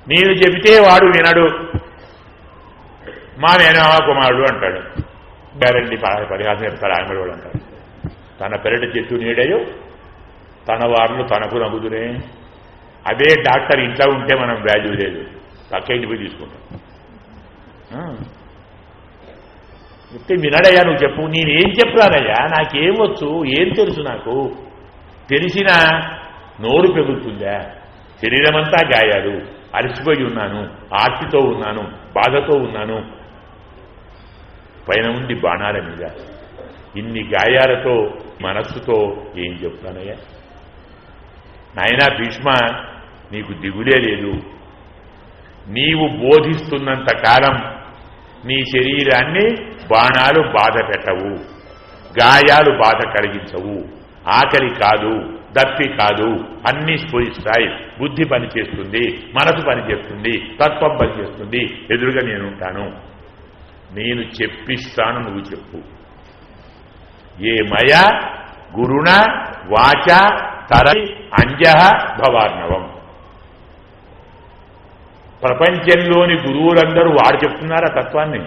నేను చెబితే వాడు వినడు, మా మేనమామ కుమారుడు అంటాడు. గ్యారంటీ పరిహాసం చెప్తారు ఆయన వాడు అంటాడు. తన పెరటి చెట్టు నీడయో తన వారులు తనకు నమ్ముదునే. అదే డాక్టర్ ఇంట్లో ఉంటే మనం వాల్యూ లేదు, పక్క ఇంటి పోయి తీసుకుంటాం. చెప్తే వినడయ్యా, నువ్వు చెప్పు. నేనేం చెప్తానయ్యా, నాకేం వచ్చు, ఏం తెలుసు? నాకు తెలిసిన నోరు పెగులుతుందా? శరీరమంతా గాయాలు, అలసిపోయి ఉన్నాను, ఆర్తితో ఉన్నాను, బాధతో ఉన్నాను, పైన ఉండి బాణాల మీద ఇన్ని గాయాలతో మనస్సుతో ఏం చెప్తానయ్యా? నాయనా భీష్మ, నీకు దిగులే లేదు. నీవు బోధిస్తున్నంత కాలం నీ శరీరాన్ని బాణాలు బాధ పెట్టవు, గాయాలు బాధ కలిగించవు. ఆకలి కాదు, దప్పి కాదు, అన్నీ స్ఫురిస్తాయి. బుద్ధి పనిచేస్తుంది, మనసు పనిచేస్తుంది, తత్వం పనిచేస్తుంది. ఎదురుగా నేనుంటాను, నేను చెప్పిస్తాను, నువ్వు చెప్పు. ఏ మయ గురుణ వాచ తరలి అంజః భవార్ణవం. ప్రపంచంలోని గురువులందరూ వాడు చెప్తున్నారా తత్వాన్ని?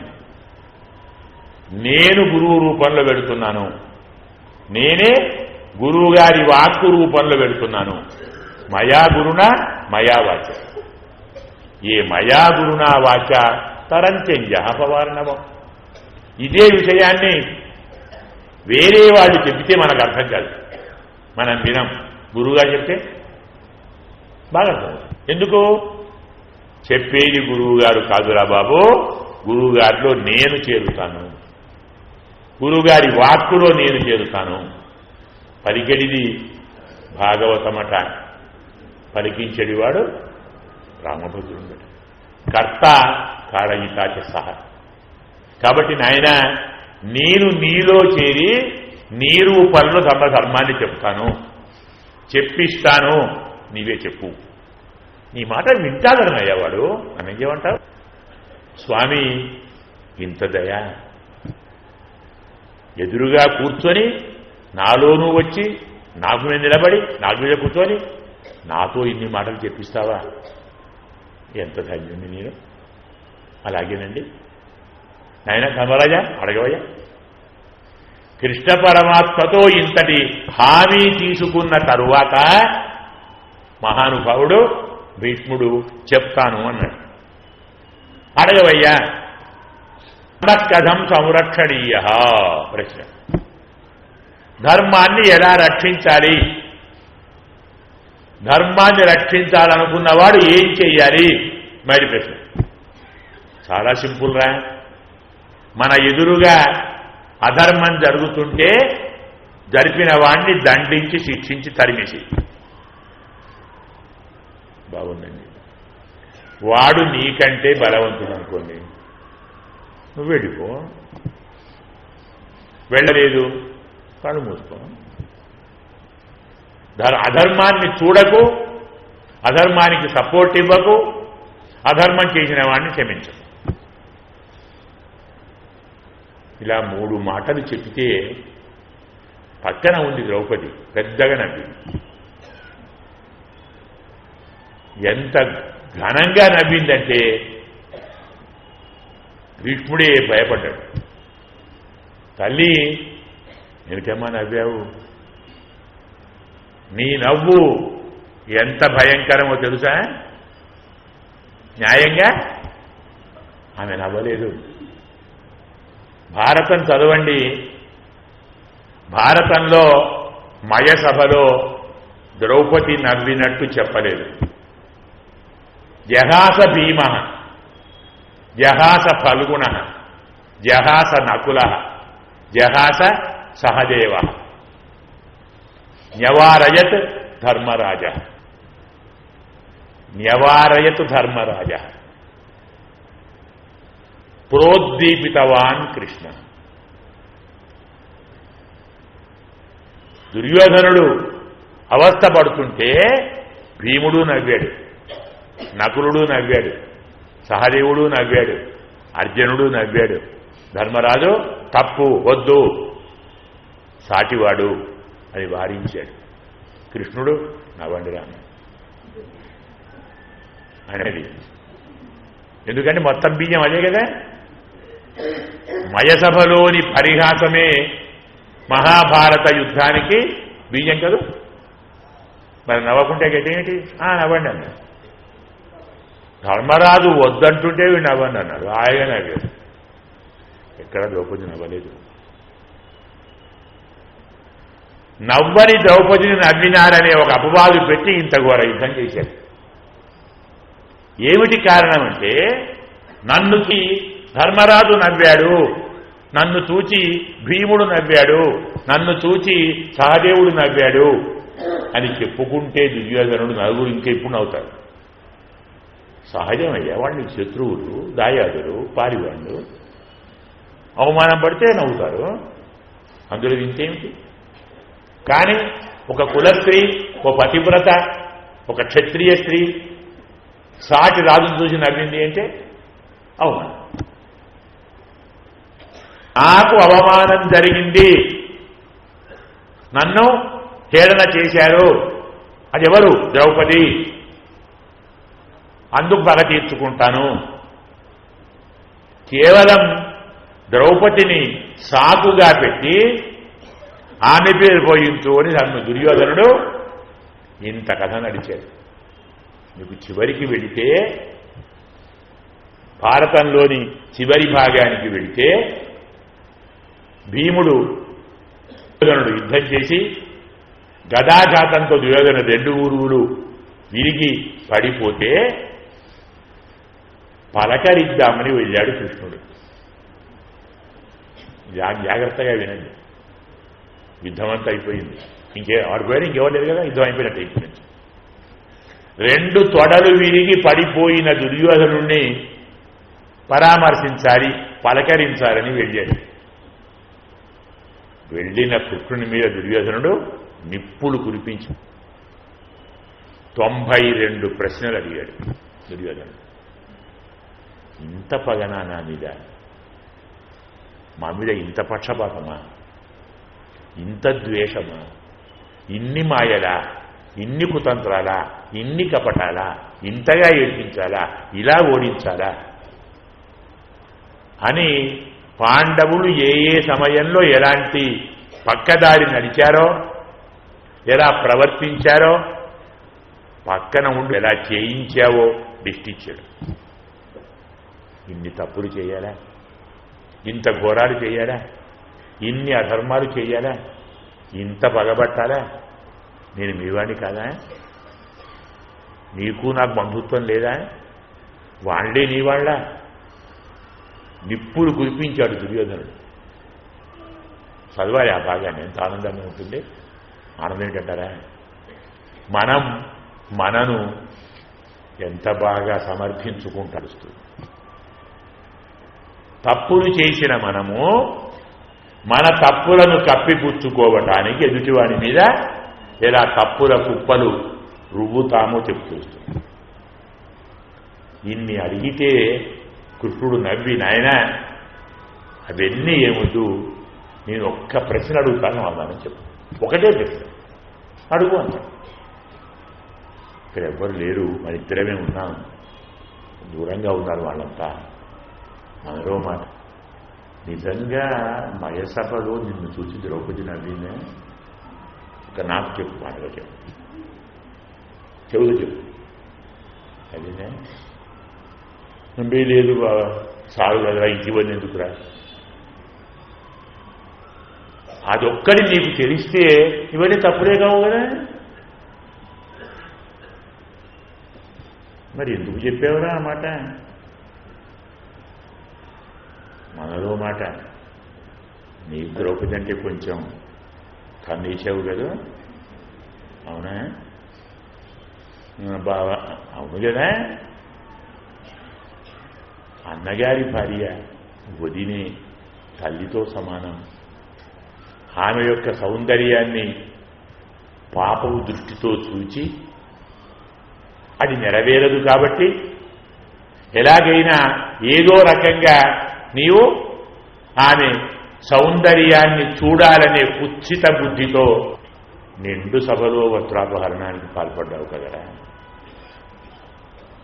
నేను గురువు రూపంలో వెళుతున్నాను, నేనే గురువుగారి వాక్కు రూపంలో వెళుతున్నాను. మయా గురుణ మయా వాచ. ఏ మయా గురుణ వాచ తరంత్యంజః భవార్ణవం. ఇదే విషయాన్ని వేరే వాళ్ళు చెబితే మనకు అర్థం కాదు, మనం వినం. గురువుగా చెప్తే బాగా అర్థం. ఎందుకు? చెప్పేది గురువుగారు కాదురా బాబు, గురువుగారిలో నేను చేరుతాను, గురువుగారి వాక్కులో నేను చేరుతాను. పలికెడిది భాగవతమట, పలికించెడివాడు రామభద్రుడు, కర్త కారయితాచ సహ. కాబట్టి నాయన, నేను నీలో చేరి నీ రూపంలో ధర్మాన్ని చెప్తాను, చెప్పిస్తాను, నీవే చెప్పు. నీ మాట వింటాదనయ్యా వాడు. అని ఏమంటావు? స్వామి ఇంత దయా, ఎదురుగా కూర్చొని నాలోనూ వచ్చి నాకు నేను నిలబడి నాకు మీద కూర్చొని నాతో ఇన్ని మాటలు చెప్పిస్తావా? ఎంత ధన్యుని నేను. అలాగేనండి నాయన ధర్మరాజా, అడగవయ్యా. కృష్ణ పరమాత్మతో ఇంతటి హామీ తీసుకున్న తరువాత మహానుభావుడు భీష్ముడు చెప్తాను అన్నాడు. అడగవయ్యా. కథం సంరక్షణీయ ప్రశ్న. ధర్మాన్ని ఎలా రక్షించాలి? ధర్మాన్ని రక్షించాలనుకున్నవాడు ఏం చెయ్యాలి? మరి ప్రశ్న చాలా సింపుల్ రా. మన ఎదురుగా అధర్మం జరుగుతుంటే జరిపిన వాణ్ణి దండించి శిక్షించి తరిమేసి. బాగుందండి. వాడు నీకంటే బలవంతుడు అనుకోండి, నువ్వు వెళ్ళిపో. వెళ్ళలేదు, కళ్ళు మూసుకో. అధర్మాన్ని చూడకు, అధర్మానికి సపోర్ట్ ఇవ్వకు, అధర్మం చేసిన వాడిని క్షమించకు. ఇలా 3 మాటలు చెప్తే పక్కన ఉంది ద్రౌపది, పెద్దగా నవ్వింది. ఎంత ఘనంగా నవ్విందంటే భీష్ముడే భయపడ్డాడు. తల్లి, ఎందుకమ్మా నవ్వావు? నీ నవ్వు ఎంత భయంకరమో తెలుసా? న్యాయంగా ఆమె నవ్వలేదు. భారతం చదవండి. భారతంలో మయసభలో ద్రౌపది నవ్వినట్టు చెప్పలేదు. జహాస భీమ, జహాస ఫల్గుణ, జహాస నకుల, జహాస సహదేవ, న్యవారయత్ ధర్మరాజ, న్యవారయత్ ధర్మరాజ, ప్రోద్దీపితవాన్ కృష్ణ. దుర్యోధనుడు అవస్థపడుతుంటే భీముడు నవ్వాడు, నకులుడు నవ్వాడు, సహదేవుడు నవ్వాడు, అర్జునుడు నవ్వాడు. ధర్మరాజు తప్పు, వద్దు, సాటివాడు అని వారించాడు. కృష్ణుడు నవ్వండి రామ అనేది. ఎందుకంటే మొత్తం బీజం అదే కదా. మయసభలోని పరిహాసమే మహాభారత యుద్ధానికి బీజం కదా. మరి నవ్వకుంటే గట్టేమిటి? నవ్వండి అన్నాడు. ధర్మరాజు వద్దంటుంటే వీడు నవ్వండి అన్నాడు. ఆయన నవ్వాడు. ఎక్కడ ద్రౌపది నవ్వలేదు. నవ్వని ద్రౌపదిని నవ్వినారనే ఒక అపవాదు పెట్టి ఇంత ఘోర యుద్ధం చేశారు. ఏమిటి కారణం అంటే, నన్నుకి ధర్మరాజు నవ్వాడు, నన్ను చూచి భీముడు నవ్వాడు, నన్ను చూచి సహదేవుడు నవ్వాడు అని చెప్పుకుంటే దుర్యోధనుడు నలుగురు ఇంకెప్పుడు నవ్వుతారు. సహజమయ్యా, వాళ్ళు శత్రువులు, దాయాదులు, పారివాళ్ళు. అవమానం పడితే నవ్వుతారు, అందులో ఇంతేమిటి? కానీ ఒక కులస్త్రీ, ఒక పతివ్రత, ఒక క్షత్రియ స్త్రీ సాటి రాజును చూసి నవ్వింది అంటే అవమానం. నాకు అవమానం జరిగింది, నన్ను హేళన చేశారు, అది ఎవరు? ద్రౌపది. అందుకు పగ తీర్చుకుంటాను. కేవలం ద్రౌపదిని సాకుగా పెట్టి ఆమె పేరు పోయించు అని నన్ను దుర్యోధనుడు ఇంత కథ నడిచాడు. మీకు చివరికి వెళితే, భారతంలోని చివరి భాగానికి వెళితే, భీముడు దుర్యోధనుడు యుద్ధం చేసి గదాఘాతంతో దుర్యోధనుడు 2 ఊరువులు విరిగి పడిపోతే పలకరిద్దామని వెళ్ళాడు కృష్ణుడు. జాగ్రత్తగా వినండి. యుద్ధమంతా అయిపోయింది, ఆడిపోయారు, ఇంకెవరు లేరు కదా, యుద్ధం అయిపోయినట్టు అయిపోయింది. 2 తొడలు విరిగి పడిపోయిన దుర్యోధనుణ్ణి పరామర్శించాలి, పలకరించాలని వెళ్ళాడు. వెళ్ళిన కృష్ణుని మీద దుర్యోధనుడు నిప్పులు కురిపించి 92 ప్రశ్నలు అడిగాడు దుర్యోధనుడు. ఇంత పగనా నా మీద? మా మీద ఇంత పక్షపాతమా? ఇంత ద్వేషమా? ఇన్ని మాయలా? ఇన్ని కుతంత్రాలా? ఇన్ని కపటాలా? ఇంతగా ఏడ్పించాలా? ఇలా ఓడించాలా అని పాండవులు ఏ సమయంలో ఎలాంటి పక్కదారి నడిచారో, ఎలా ప్రవర్తించారో, పక్కన ఉండి ఎలా చేయించావో దిష్టిచ్చాడు. ఇన్ని తప్పులు చేయాలా? ఇంత ఘోరాలు చేయాలా? ఇన్ని అధర్మాలు చేయాలా? ఇంత పగబట్టాలా? నేను మీవాణ్ణి కాదా? నీకు నాకు బంధుత్వం లేదా? వాళ్ళే నీ వాళ్ళ? నిప్పులు కురిపించాడు దుర్యోధనుడు. చదవాలి ఆ భాగాన్ని, ఎంత ఆనందంగా ఉంటుంది. ఆనందం ఏంటంటారా? మనను ఎంత బాగా సమర్థించుకుంటాడు. తప్పులు చేసిన మనము మన తప్పులను కప్పిపుచ్చుకోవటానికి ఎదుటివాడి మీద ఎలా తప్పుల కుప్పలు రువ్వుతామో చెప్తూస్తుంది. ఇన్ని అడిగితే కృష్ణుడు నవ్వి, నాయనా అవన్నీ ఏముందు, నేను ఒక్క ప్రశ్న అడుగుతాను, సమాధానం చెప్పు. ఒకటే ప్రశ్న అడుగు అన్న. ఇక్కడ ఎవ్వరు లేరు, మన ఇద్దరమే ఉన్నాం, దూరంగా ఉన్నారు వాళ్ళంతా. మనలో మాట నిజంగా మయసభలో నిన్ను చూసి ద్రౌపది నవ్వినే ఒక నాకు చెప్పు, మాటగా చెప్పు, చెవులు చెప్పు. అదేనే నమ్మే లేదు బాబా, సాగు కదా ఇంటివన్నీ ఎందుకురా. అదొక్కడి నీకు తెలిస్తే ఇవన్నీ తప్పులే కావు కదా. మరి ఎందుకు చెప్పేవరా ఆ మాట? మనలో మాట. నీ ద్రౌపది అంటే కొంచెం కన్నేసావు కదా, అవునా బావా? అవును కదా. అన్నగారి భార్య వదినే తల్లితో సమానం. ఆమె యొక్క సౌందర్యాన్ని పాపపు దృష్టితో చూచి అది నెరవేరదు కాబట్టి ఎలాగైనా ఏదో రకంగా నీవు ఆమె సౌందర్యాన్ని చూడాలనే కుత్సిత బుద్ధితో నిండు సభలో వస్త్రాపహరణానికి పాల్పడ్డావు కదరా.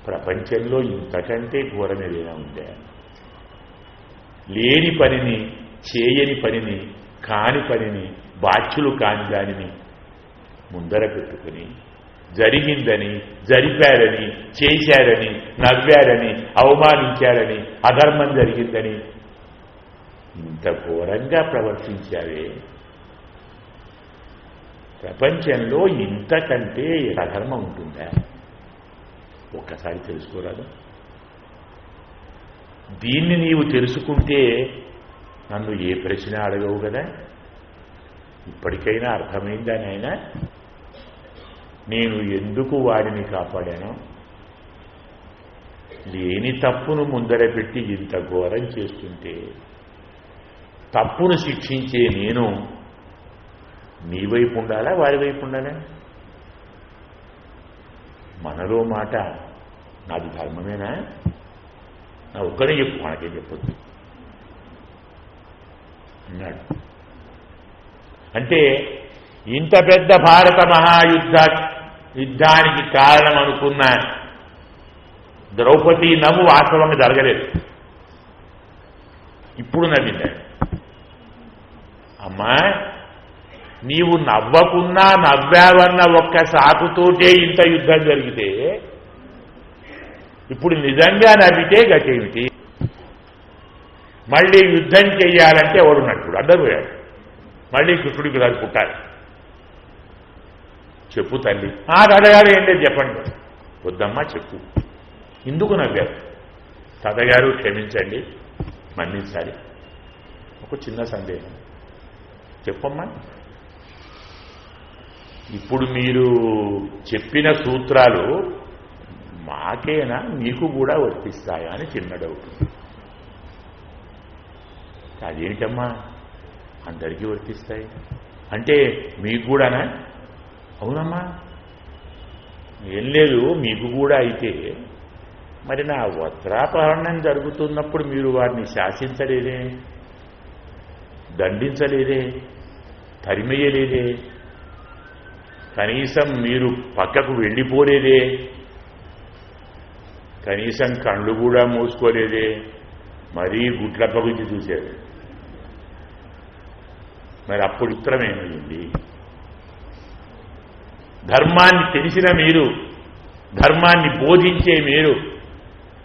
ప్రపంచంలో ఇంతకంటే ఘోరం ఏదైనా ఉందే? లేని పనిని, చేయని పనిని, కాని పనిని, బాధ్యులు కాని దానిని ముందర పెట్టుకుని జరిగిందని, జరిపారని, చేశారని, నవ్వారని, అవమానించారని, అధర్మం జరిగిందని ఇంత ఘోరంగా ప్రవర్తించావే. ప్రపంచంలో ఇంతకంటే అధర్మం ఉంటుందా? ఒక్కసారి తెలుసుకోరాదు. దీన్ని నీవు తెలుసుకుంటే నన్ను ఏ ప్రశ్న అడగవు కదా. ఇప్పటికైనా అర్థమైందా నాయనా నేను ఎందుకు వాడిని కాపాడాను? లేని తప్పును ముందర పెట్టి ఇంత ఘోరం చేస్తుంటే తప్పును శిక్షించే నేను నీ వైపు ఉండాలా, వారి వైపు ఉండాలా? మనలో మాట నాది ధర్మమేనా? నా ఒక్కనే చెప్పు, మనకేం చెప్పొద్దు అన్నాడు. అంటే ఇంత పెద్ద భారత యుద్ధానికి కారణం అనుకున్న ద్రౌపది నవ్వు వాస్తవంగా జరగలేదు. ఇప్పుడు నవ్విందా? అమ్మా నీవు నవ్వకున్నా నవ్వావన్న ఒక్క సాకుతోటే ఇంత యుద్ధం జరిగితే ఇప్పుడు నిజంగా నవ్వితే గతేమిటి? మళ్ళీ యుద్ధం చెయ్యాలంటే ఎవడున్నట్టు అడ్డపోయాడు. మళ్ళీ కృష్ణుడికి రాజు పుట్టాలి. చెప్పు తల్లి. తాతగారు ఏం లేదు చెప్పండి. వద్దమ్మా చెప్పు. ఎందుకు నవ్వారు? తాతగారు క్షమించండి, మన్నించాలి. ఒక చిన్న సందేహం చెప్పమ్మా. ఇప్పుడు మీరు చెప్పిన సూత్రాలు మాకేనా మీకు కూడా వర్తిస్తాయా అని చిన్న డౌట్. అదేంటమ్మా అందరికీ వర్తిస్తాయి అంటే మీకు కూడానా? అవునమ్మా. ఏం లేదు, మీకు కూడా అయితే మరి నా వస్త్రాపహరణం జరుగుతున్నప్పుడు మీరు వారిని శాసించలేదే, దండించలేదే, తరిమేయలేదే, కనీసం మీరు పక్కకు వెళ్ళిపోలేదే, కనీసం కళ్ళు కూడా మూసుకోలేదే, మరీ గుట్ల పగుచి చూశారు. మరి అప్పుడు ఉత్తరమేమైంది? ధర్మాన్ని తెలిసిన మీరు, ధర్మాన్ని బోధించే మీరు,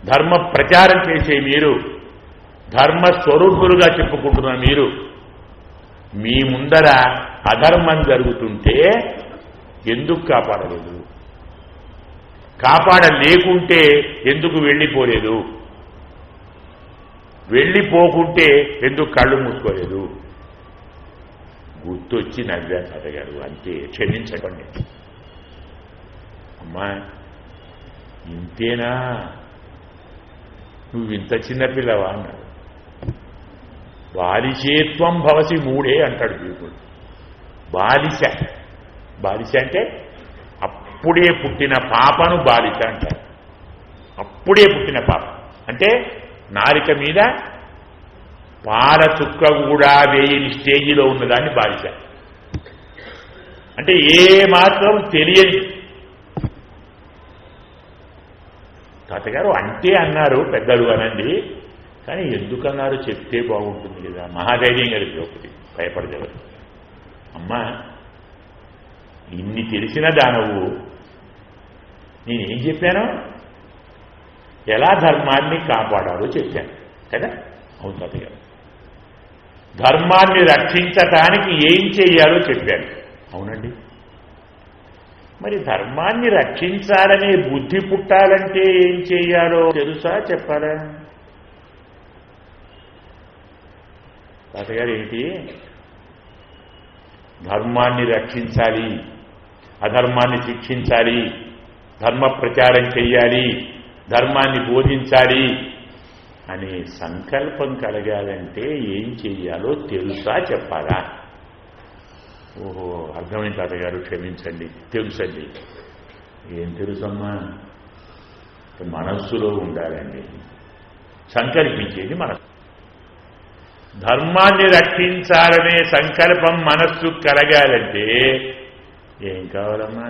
ధర్మ ప్రచారం చేసే మీరు, ధర్మస్వరూపులుగా చెప్పుకుంటున్న మీరు మీ ముందర అధర్మం జరుగుతుంటే ఎందుకు కాపాడలేదు? కాపాడలేకుంటే ఎందుకు వెళ్ళిపోలేదు? వెళ్ళిపోకుంటే ఎందుకు కళ్ళు మూసుకోలేదు? గుర్తొచ్చి నవ్వా తాతగారు, అంతే, క్షమించకండి. అమ్మా ఇంతేనా? నువ్వు ఇంత చిన్నపిల్లవా అన్నాడు. బాలిశేత్వం భవసి మూడే అంటాడు దేవుడు. బాలిశ, బాలిశ అంటే అప్పుడే పుట్టిన పాపను బాలిశ అంటారు. అప్పుడే పుట్టిన పాప అంటే నారిక మీద పాల చుక్క కూడా వేయని స్టేజిలో ఉన్నదాన్ని బాలిశ. అంటే ఏ మాత్రం తెలియని తాతగారు అంటే అన్నారు పెద్దలు అనండి, కానీ ఎందుకన్నారు చెప్తే బాగుంటుంది కదా. మహాధైర్యం కలిపి ఒకటి భయపడదు. అమ్మా ఇన్ని తెలిసిన దానవు నేనేం చెప్పాను, ఎలా ధర్మాన్ని కాపాడాలో చెప్పాను కదా. అవును తాతగారు, ధర్మాన్ని రక్షించటానికి ఏం చెయ్యాలో చెప్పాను. అవునండి, మరి ధర్మాన్ని రక్షించాలనే బుద్ధి పుట్టాలంటే ఏం చెయ్యాలో తెలుసా చెప్పాలా? తాతగారు ఏంటి, ధర్మాన్ని రక్షించాలి, అధర్మాన్ని శిక్షించాలి, ధర్మ ప్రచారం చెయ్యాలి, ధర్మాన్ని బోధించాలి అనే సంకల్పం కలగాలంటే ఏం చెయ్యాలో తెలుసా చెప్పాలా? ఓహో అర్థమైంది తాతగారు, క్షమించండి, తెలుసండి. ఏం తెలుసమ్మా, మనస్సులో ఉండాలండి, సంకల్పించేది మనస్సు. ధర్మాన్ని రక్షించాలనే సంకల్పం మనస్సు కలగాలంటే ఏం కావాలమ్మా?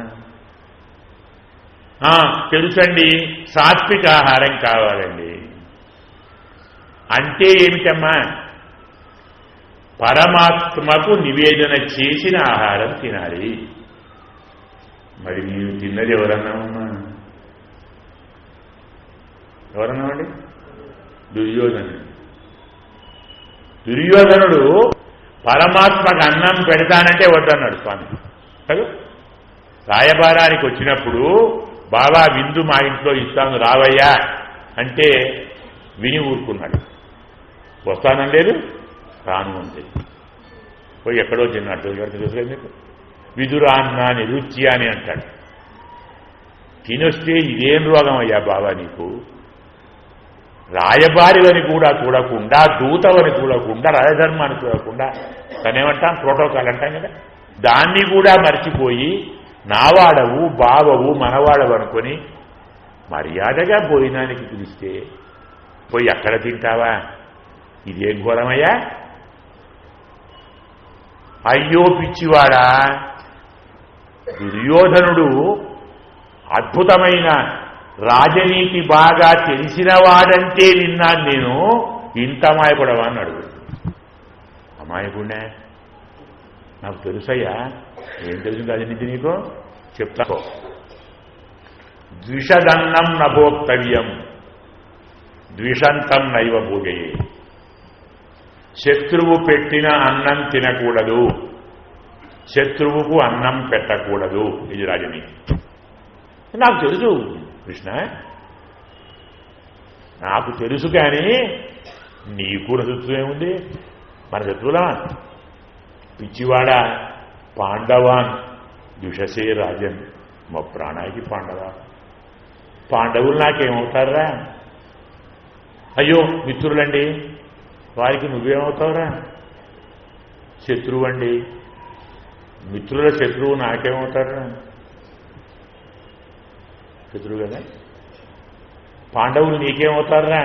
తెలుసండి, సాత్విక ఆహారం కావాలండి. అంటే ఏమిటమ్మా? పరమాత్మకు నివేదన చేసిన ఆహారం తినాలి. మరి మీరు తిన్నది ఎవరన్నామమ్మా? ఎవరన్నామండి? దుర్యోధనుడు. దుర్యోధనుడు పరమాత్మకు అన్నం పెడతానంటే వద్దన్నాడు స్వామి కదా. రాయబారానికి వచ్చినప్పుడు బాబా విందు మా ఇంట్లో ఇస్తాను రావయ్యా అంటే విని ఊరుకున్నాడు. వస్తానలేదు, రాను అంతే. పోయి ఎక్కడో తిన్నాడు. ఎవరికి తెలుసులేదు మీకు? విదురాన్న నిరుచ్య అని అంటాడు. తినొస్తే ఇదేం రోగం అయ్యా బాబా నీకు? రాయబారివని కూడా చూడకుండా, దూతవని చూడకుండా, రాజధర్మాన్ని చూడకుండా, తనేమంటాం ప్రోటోకాల్ అంటాం కదా, దాన్ని కూడా మర్చిపోయి నావాడవు బావవు మనవాడవు అనుకొని మర్యాదగా భోజనానికి పిలిస్తే పోయి అక్కడ తింటావా? ఇదేం ఘోరమయ్యా? అయ్యో పిచ్చివాడా, దుర్యోధనుడు అద్భుతమైన రాజనీతి బాగా తెలిసినవాడంటే విన్నాను నేను, ఇంత అమాయకుడవా అన్నాడు. అమాయకుడే? నాకు తెలుసయ్యా. ఏం తెలుసు రాజనీతి నీకు? చెప్తా. ద్విషదన్నం నభోక్తవ్యం ద్విషంతం నైవ భోజయే. శత్రువు పెట్టిన అన్నం తినకూడదు, శత్రువుకు అన్నం పెట్టకూడదు. ఇది రాజనీతి. నాకు తెలుసు కృష్ణ, నాకు తెలుసు. కానీ నీకు శత్రువు ఏముంది? మన శత్రువులా? పిచ్చివాడా, పాండవాన్ దుషసే రాజన్, మా ప్రాణానికి పాండవా. పాండవులు నాకేమవుతారా? అయ్యో మిత్రులండి, వారికి నువ్వేమవుతావురా? శత్రువు అండి. మిత్రుల శత్రువు నాకేమవుతారా? శత్రువు కదా. పాండవులు నీకేమవుతారా?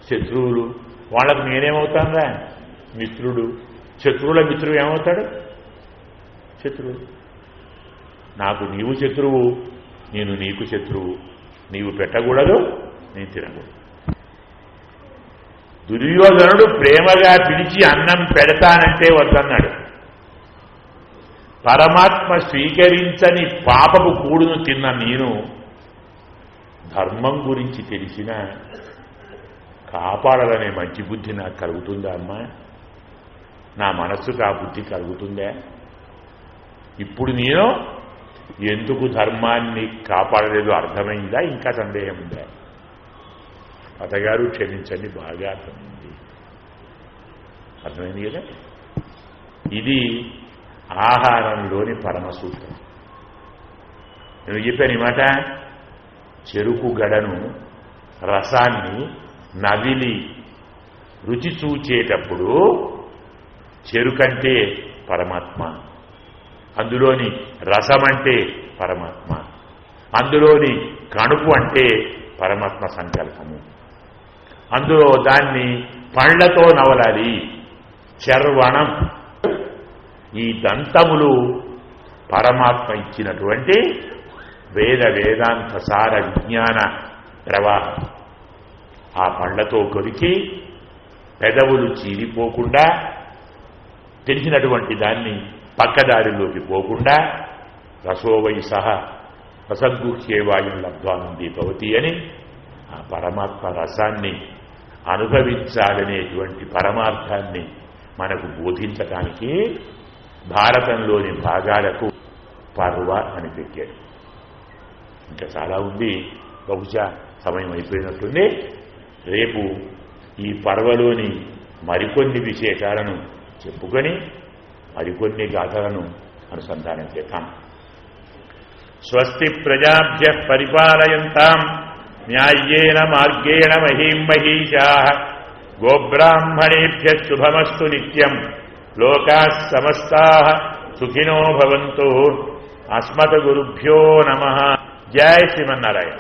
శత్రువులు. వాళ్ళకు నేనేమవుతానరా? మిత్రుడు. శత్రువుల మిత్రువు ఏమవుతాడు? శత్రువు. నాకు నీవు శత్రువు, నేను నీకు శత్రువు. నీవు పెట్టకూడదు, నేను తినకూడదు. దుర్యోధనుడు ప్రేమగా పిలిచి అన్నం పెడతానంటే వద్దన్నాడు. పరమాత్మ స్వీకరించని పాపపు కూడును తిన్న నేను ధర్మం గురించి తెలిసిన కాపాడాలనే మంచి బుద్ధి నాకు కలుగుతుందా అమ్మా? నా మనస్సుకు ఆ బుద్ధి కలుగుతుందా? ఇప్పుడు నేను ఎందుకు ధర్మాన్ని కాపాడలేదు అర్థమైందా? ఇంకా సందేహం ఉందా? అతగారు క్షమించండి, బాగా అర్థమైంది. అర్థమైంది కదా. ఇది ఆహారంలోని పరమసూత్రం. నేను చెప్పాను ఈ మాట. చెరుకు గడను రసాన్ని నవిలి రుచి చూచేటప్పుడు చెరుకంటే పరమాత్మ, అందులోని రసమంటే పరమాత్మ, అందులోని కణుపు అంటే పరమాత్మ సంకల్పము. అందులో దాన్ని పళ్లతో నవలాలి. చర్వణం. ఈ దంతములు పరమాత్మ ఇచ్చినటువంటి వేదాంత సార విజ్ఞాన ప్రవాహం ఆ పళ్లతో కొరికి పెదవులు చీలిపోకుండా తెలిసినటువంటి దాన్ని పక్కదారిలోకి పోకుండా రసోవై సహా రసగుహ్యేవాయుం లబ్ధ్వానంది భవతి అని ఆ పరమాత్మ రసాన్ని అనుభవించాలనేటువంటి పరమార్థాన్ని మనకు బోధించటానికి భారతంలోని భాగాలకు పర్వ అని పెట్టాడు. ఇంకా చాలా ఉంది, బహుశా సమయం అయిపోయినట్టుంది. రేపు ఈ పర్వలోని మరికొన్ని విశేషాలను చెప్పుకొని మరికొన్ని గాథలను అనుసంధానం చేద్దాం. స్వస్తి ప్రజాభ్యః పరిపాలయంతాం న్యాయ్యేన మార్గేణ మహీం మహీషాః గోబ్రాహ్మణేభ్యః శుభమస్తు నిత్యం లోకాః సమస్తాః సుఖినో భవంతు. అస్మద్గురుభ్యో నమః. జై శ్రీమన్నారాయణ.